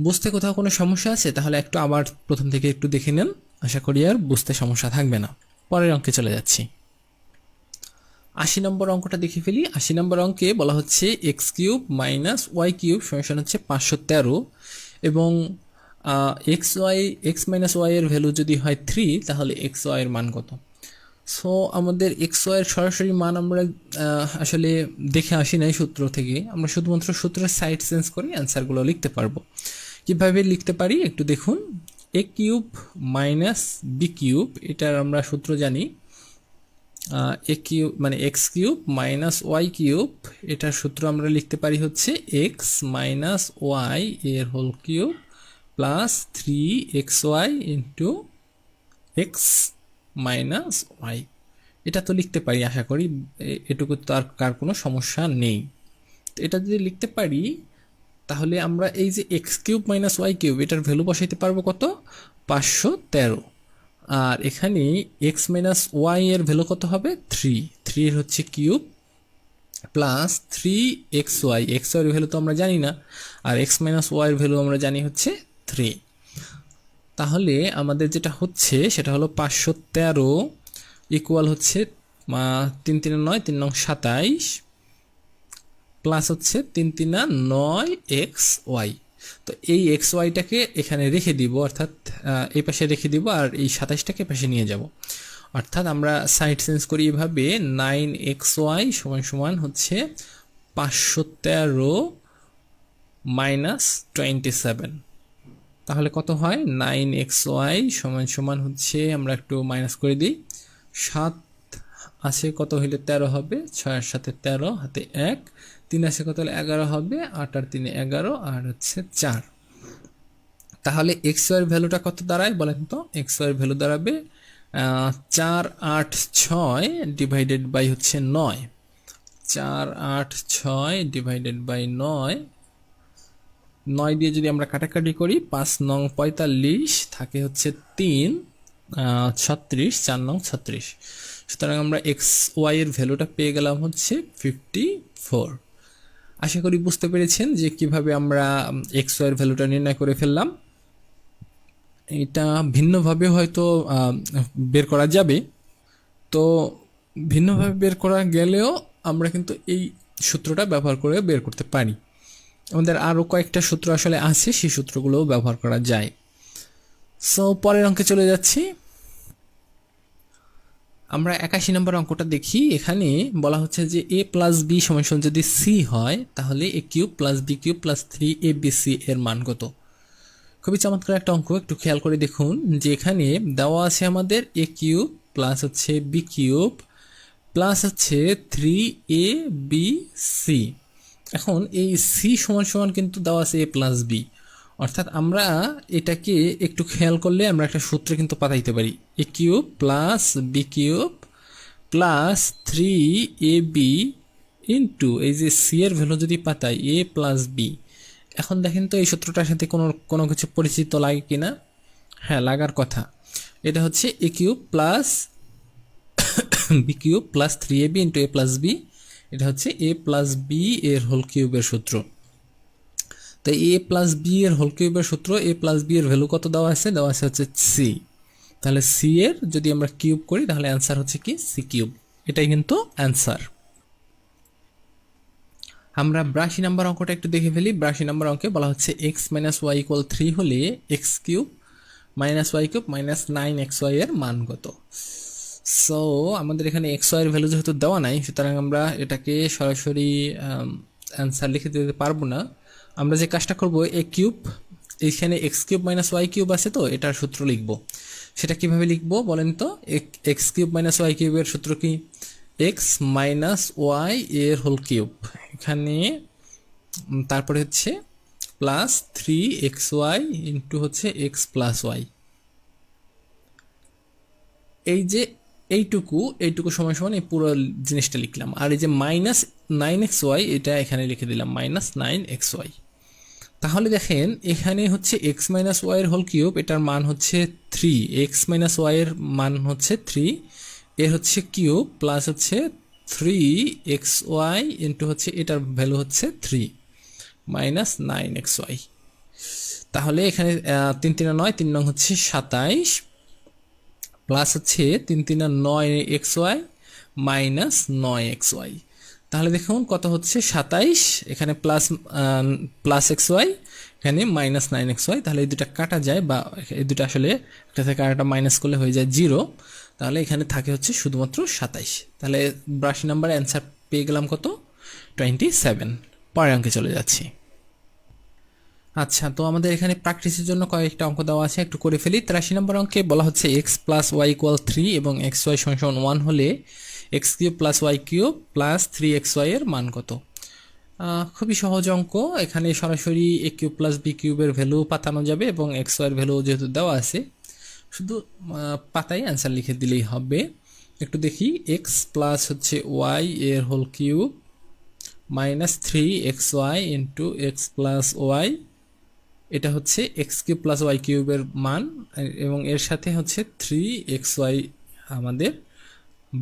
বুঝতে কোথাও কোনো সমস্যা আছে? তাহলে একটু আবার প্রথম থেকে একটু দেখে নেন, আশা করি আর বুঝতে সমস্যা থাকবে না। পরের অঙ্কে চলে যাচ্ছি। 80 নম্বর অঙ্কটা দেখে ফেলি। 80 নম্বর অঙ্কে বলা হচ্ছে x cube minus y cube সমান হচ্ছে 513 এবং এক্স মাইনাস ওয়াই এর ভ্যালু যদি হয় 3 তাহলে এক্স ওয়াই এর মান কত। সো আমাদের এক্স ওয়াই এর সরাসরি মান আমরা আসলে দেখে আসি নাই সূত্র থেকে, আমরা শুধুমাত্র সূত্রের সাইড চেঞ্জ করে অ্যান্সারগুলো লিখতে পারবো। কিভাবে লিখতে পারি একটু দেখুন। A cube minus b cube, এটার আমরা সূত্র জানি। এ কিউব মানে x cube minus y cube, এটার সূত্র আমরা লিখতে পারি হচ্ছে এক্স মাইনাস ওয়াই এর whole cube plus 3xy into x minus y. এটা তো লিখতে পারি, আশা করি এটুকু তো আর কার কোনো সমস্যা নেই। তো এটা যদি লিখতে পারি তাহলে আমরা এই যে x cube minus y cube এটার ভ্যালু বসাইতে পারবো কত, 513। আর এখানে এক্স মাইনাস ওয়াই এর ভ্যালু কত হবে, 3 এর হচ্ছে cube plus 3xy, x y এর ভ্যালু তো আমরা জানি না, আর এক্স মাইনাস ওয়াই এর ভ্যালু আমরা জানি হচ্ছে 3। তাহলে আমাদের যেটা হচ্ছে সেটা হলো 513 ইকুয়াল হচ্ছে 3 3 9 3 9 27 প্লাস হচ্ছে 3 3 9 এক্স ওয়াই। তো এই এক্স ওয়াইটাকে এখানে রেখে দিব, অর্থাৎ এই পাশে রেখে দিব, আর এই 27টাকে পাশে নিয়ে যাব। অর্থাৎ আমরা সাইড চেঞ্জ করি এভাবে, 9xy সমান সমান হচ্ছে 513 মাইনাস 27। তাহলে কত হয়, 9xy সমান সমান হচ্ছে, আমরা একটু মাইনাস করে দিই, 7 আছে কত হইলে 13 হবে, 6 এর সাথে 13 হাতে 1, 3 আছে কত হলে 11 হবে, 8 আর 3 11 আর হচ্ছে 4। তাহলে এক্স ওয়াই এর ভ্যালুটা কত দাঁড়ায় বলেন তো, এক্স ওয়াই এর ভ্যালু দাঁড়াবে 4 8 6 ডিভাইডেড বাই হচ্ছে 9, 4 8 6 ডিভাইডেড বাই 9, 9 দিয়ে যদি আমরা কাটাকাটি করি 5 9 45 থাকে হচ্ছে 3 36, 4 9 36। সুতরাং আমরা এক্স ওয়াই এর ভ্যালুটা পেয়ে গেলাম হচ্ছে 54। আশা করি বুঝতে পেরেছেন যে কিভাবে আমরা এক্স ওয়াই এর ভ্যালুটা নির্ণয় করে ফেললাম। এটা ভিন্নভাবে হয়তো বের করা যাবে, তো ভিন্নভাবে বের করা গেলেও আমরা কিন্তু এই সূত্রটা ব্যবহার করে বের করতে পারি। আমাদের আরও কয়েকটা সূত্র আসলে আছে, সেই সূত্রগুলোও ব্যবহার করা যায়। সো পরের অঙ্কে চলে যাচ্ছি। আমরা 81 নম্বর অঙ্কটা দেখি। এখানে বলা হচ্ছে যে এ প্লাস বি সমান যদি সি হয় তাহলে a cube plus b cube plus 3abc এর মান কত। খুবই চমৎকার একটা অঙ্ক, একটু খেয়াল করে দেখুন যে এখানে দেওয়া আছে আমাদের এ কিউব প্লাস হচ্ছে বি কিউব প্লাস হচ্ছে 3abc। এখন এই সি সমান সমান কিন্তু দেওয়া আছে এ প্লাস বি, অর্থাৎ আমরা এটাকে একটু খেয়াল করলে আমরা একটা সূত্রে কিন্তু পাঠাইতে পারি, a cube plus b cube plus 3ab into এই যে সি এর ভ্যালু যদি পাতাই এ প্লাস বি। এখন দেখেন তো এই সূত্রটার সাথে কোনো কিছু পরিচিত লাগে কিনা, হ্যাঁ লাগার কথা। এটা হচ্ছে a cube plus b cube plus 3ab into a plus b, এটা হচ্ছে এ প্লাস বি এর হোল কিউবের সূত্র। তো এ প্লাস বি এর হোল কিউবের সূত্র, এ প্লাস বি এর ভ্যালু কত দেওয়া আছে, দেওয়া আছে হচ্ছে সি। তাহলে সি এর যদি আমরা কিউব করি তাহলে অ্যান্সার হচ্ছে কি সি কিউব, এটাই কিন্তু অ্যান্সার। আমরা 82 নম্বর অঙ্কটা একটু দেখে ফেলি। 82 নম্বর অঙ্কে বলা হচ্ছে এক্স মাইনাস ওয়াই ইকুয়াল 3 হলে x cube minus y cube minus 9xy এর মান কত। সো আমাদের এখানে এক্স ওয়াই এর ভ্যালু যেহেতু দেওয়া নাই, সুতরাং আমরা এটাকে সরাসরি অ্যান্সার লিখে দিতে পারবো না। আমরা যে কাজটা করব, এ কিউব এইখানে x cube minus y cube আছে, তো এটার সূত্র লিখব। সেটা কিভাবে লিখবো বলেন তো, এক্স কিউব মাইনাস ওয়াই কিউবের সূত্র কি, এক্স মাইনাস ওয়াই এর হোল কিউব, এখানে তারপরে হচ্ছে প্লাস 3xy ইন্টু হচ্ছে এক্স প্লাস ওয়াই। এই যে এইটুকু সমান সমান এই পুরো জিনিসটা লিখলাম, আর এই যে মাইনাস 9xy এটা এখানে লিখে দিলাম মাইনাস 9xy। তাহলে দেখেন এখানে হচ্ছে এক্স মাইনাস ওয়াই এর হোল কিউব, এটার মান হচ্ছে 3, এক্স মাইনাস ওয়াই এর মান হচ্ছে 3, এর হচ্ছে কিউব প্লাস হচ্ছে 3xy ইন্টু হচ্ছে এটার ভ্যালু হচ্ছে 3 মাইনাস 9xy। তাহলে এখানে 3 3 9 3 নং হচ্ছে 27 প্লাস হচ্ছে 3 3 9xy মাইনাস 9xy। তাহলে দেখুন কত হচ্ছে 27, এখানে প্লাস xy, এখানে মাইনাস 9xy। তাহলে এই দুটা কাটা যায়, বা এই দুটো আসলে একটা থেকে আরেকটা মাইনাস করলে হয়ে যায় 0। তাহলে এখানে থাকে হচ্ছে শুধুমাত্র 27। তাহলে 82 নাম্বার অ্যান্সার পেয়ে গেলাম কত, 27। পরের অঙ্কে চলে যাচ্ছি। আচ্ছা, তো আমাদের এখানে প্র্যাকটিসের জন্য কয়েকটা অঙ্ক দেওয়া আছে, একটু করে ফেলি। 83 নম্বর অঙ্কে বলা হচ্ছে এক্স প্লাস ওয়াই ইকুয়াল 3 এবং এক্স ওয়াই সমান 1 হলে x cube plus y cube plus 3xy এর মান কত। খুবই সহজ অঙ্ক। এখানে সরাসরি এ কিউব প্লাস বি কিউবের ভ্যালু পাতানো যাবে এবং এক্স ওয়াইয়ের ভ্যালু যেহেতু দেওয়া আছে, শুধু পাতায় অ্যান্সার লিখে দিলেই হবে। একটু দেখি, এক্স প্লাস হচ্ছে ওয়াই এর whole cube minus 3xy into x plus y, এটা হচ্ছে এক্স কিউব প্লাস ওয়াই কিউবের মান, এবং এর সাথে হচ্ছে 3xy আমাদের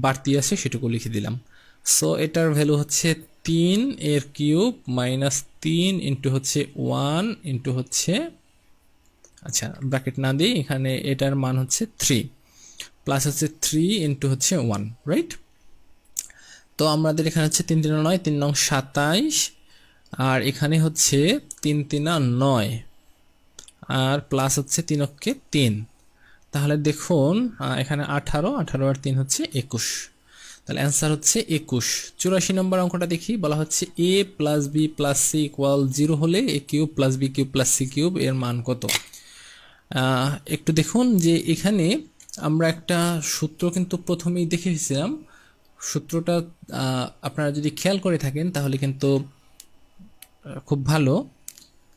বাড়তি আছে, সেটুকু লিখে দিলাম। সো এটার ভ্যালু হচ্ছে 3 এর কিউব মাইনাস 3 ইন্টু হচ্ছে 1 ইন্টু হচ্ছে, আচ্ছা ব্র্যাকেট না দিই, এখানে এটার মান হচ্ছে 3 প্লাস হচ্ছে 3 ইন্টু হচ্ছে 1, রাইট। তো আমাদের এখানে হচ্ছে 3 3 9, 3 9 27, আর এখানে হচ্ছে 3 3 9, আর প্লাস হচ্ছে 3 অক্ষে 3। তাহলে দেখুন এখানে 18, 18 আর 3 হচ্ছে 21। তাহলে অ্যান্সার হচ্ছে 21। 84 নম্বর অঙ্কটা দেখি, বলা হচ্ছে a plus b plus c equal 0 হলে a cube plus b cube plus c cube এর মান কত। একটু দেখুন যে এখানে আমরা একটা সূত্র কিন্তু প্রথমেই দেখে এসেছিলাম। সূত্রটা আপনারা যদি খেয়াল করে থাকেন তাহলে কিন্তু খুব ভালো।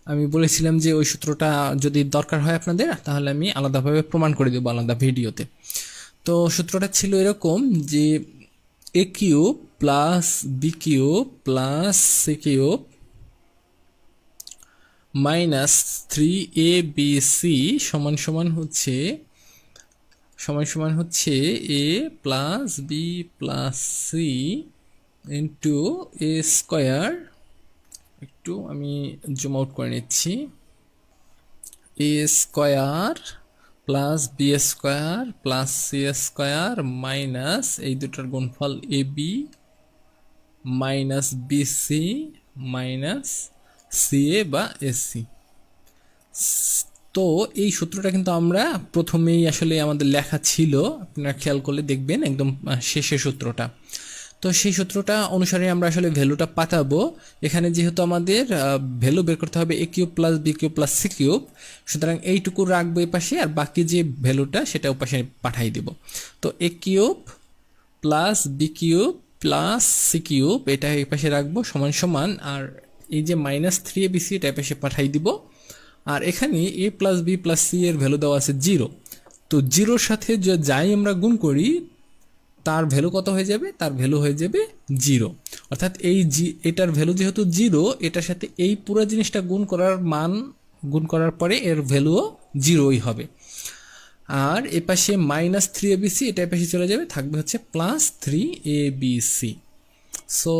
আমি বলেছিলাম যে ওই সূত্রটা যদি দরকার হয় আপনাদের, তাহলে আমি আলাদাভাবে প্রমাণ করে দেবো আলাদা ভিডিওতে। তো সূত্রটা ছিল এরকম যে a cube plus b cube plus c cube minus 3abc সমান সমান হচ্ছে a plus b plus c into a square, একটু আমি জুম আউট করে নিচ্ছি, a square plus b square plus c square minus এই দুটার গুণফল a b minus bc minus c a বা এসি। তো এই সূত্রটা কিন্তু আমরা প্রথমেই আসলে আমাদের লেখা ছিল, আপনারা খেয়াল করলে দেখবেন একদম শেষের সূত্রটা। তো সেই সূত্রটা অনুসারে আমরা আসলে ভ্যালুটা পাতাবো। এখানে যেহেতু আমাদের ভ্যালু বের করতে হবে a cube plus b cube plus c cube, সুতরাং এইটুকু রাখবো এই পাশে, আর বাকি যে ভ্যালুটা সেটা ও পাশে পাঠাই দেব। তো a cube plus b cube plus c cube এটা এই পাশে রাখবো সমান সমান, আর এই যে মাইনাস 3abc এটা এই পাশে পাঠাই দিব। আর এখানে এ প্লাস বি প্লাস সি এর ভ্যালু দেওয়া আছে 0। তো 0-র সাথে যাই আমরা গুণ করি তার ভ্যালু কত হয়ে যাবে, তার ভ্যালু হয়ে যাবে 0। অর্থাৎ এটার ভ্যালু যেহেতু 0, এটার সাথে এই পুরো জিনিসটা গুণ করার পরে এর ভ্যালুও 0ই হবে। আর এপাশে মাইনাস 3abc এটা এপাশে চলে যাবে, থাকবে হচ্ছে প্লাস 3abc। সো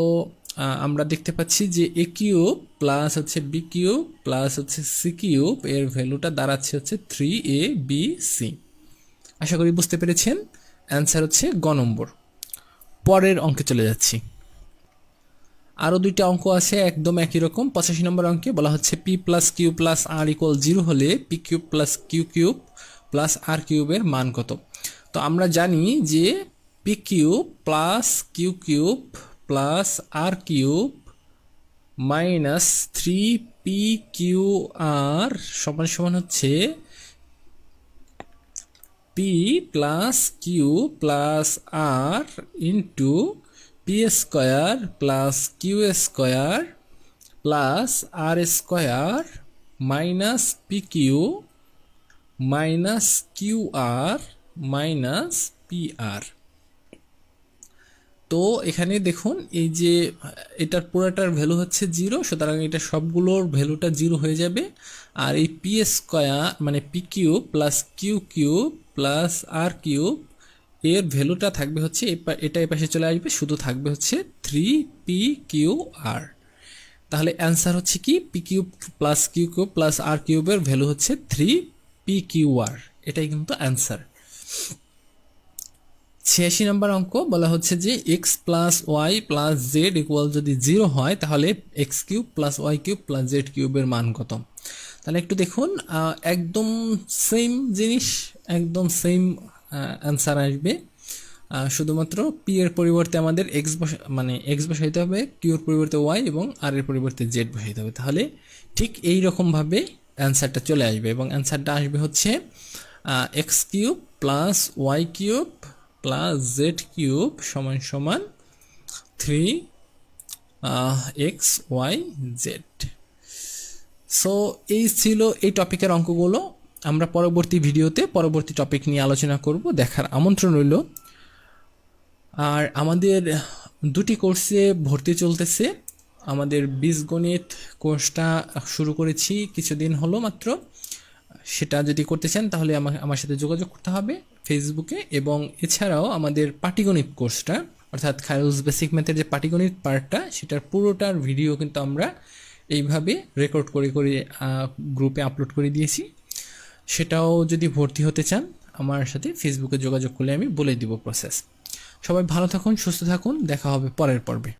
আমরা দেখতে পাচ্ছি যে এ কিউব প্লাস হচ্ছে বি কিউব প্লাস হচ্ছে সি কিউব এর ভ্যালুটা দাঁড়াচ্ছে হচ্ছে 3abc। আশা করি বুঝতে পেরেছেন। অ্যান্সার হচ্ছে গ নম্বর। পরের অঙ্কে চলে যাচ্ছি। আরও দুইটা অঙ্ক আছে একদম একই রকম। 85 নম্বর অঙ্কে বলা হচ্ছে p plus q plus r equal 0 হলে p cube plus q cube plus r কিউবের মান কত। তো আমরা জানি যে p cube plus q cube plus r cube minus 3pqr সমান সমান হচ্ছে p plus q plus r into p square plus q square plus r square minus p q minus q r minus p r. তো এখানে দেখুন এই যে এটার পুরোটার ভ্যালু হচ্ছে 0, সুতরাং এটা সবগুলোর ভ্যালুটা 0 হয়ে যাবে। আর এই পি স্কোয়ার মানে p cube plus q cube plus r cube এর ভ্যালুটা থাকবে হচ্ছে এটা এই পাশে চলে আসবে, শুধু থাকবে হচ্ছে 3pqr। তাহলে অ্যান্সার হচ্ছে কি p cube plus q cube plus r কিউবের ভ্যালু হচ্ছে 3pqr, এটাই কিন্তু অ্যান্সার। 86 নম্বর অঙ্ক বলা হচ্ছে যে x plus y plus z equal যদি 0 হয় তাহলে x cube plus y cube plus z কিউবের মান কত। তাহলে একটু দেখুন, একদম সেম জিনিস, একদম সেম অ্যান্সার আসবে। শুধুমাত্র পি এর পরিবর্তে আমাদের এক্স বসাইতে হবে, কিউ এর পরিবর্তে ওয়াই এবং আর এর পরিবর্তে জেড বসাইতে হবে। তাহলে ঠিক এই রকমভাবে অ্যান্সারটা চলে আসবে এবং অ্যান্সারটা আসবে হচ্ছে x cube plus y cube plus z cube সমান সমান 3 x y z। সো এই ছিল এই টপিকের অঙ্কগুলো। আমরা পরবর্তী ভিডিওতে পরবর্তী টপিক নিয়ে আলোচনা করব, দেখার আমন্ত্রণ রইল। আর আমাদের দুটি কোর্সে ভর্তি চলতেছে। আমাদের বীজগণিত কোর্সটা শুরু করেছি কিছুদিন হলো মাত্র। সেটা যদি করতে চান তাহলে আমার সাথে যোগাযোগ করতে হবে ফেসবুকে। এবং এছাড়াও আমাদের পাটিগণিত কোর্সটা, অর্থাৎ খায়রুলস বেসিক ম্যাথের যে পাটিগণিত পার্টটা, সেটার পুরোটার ভিডিও কিন্তু আমরা এইভাবে রেকর্ড করে করে গ্রুপে আপলোড করে দিয়েছি। সেটাও যদি ভর্তি হতে চান আমার সাথে ফেসবুকে যোগাযোগ করলে আমি বলে দিব প্রসেস। সবাই ভালো থাকুন, সুস্থ থাকুন, দেখা হবে পরের পর্বে।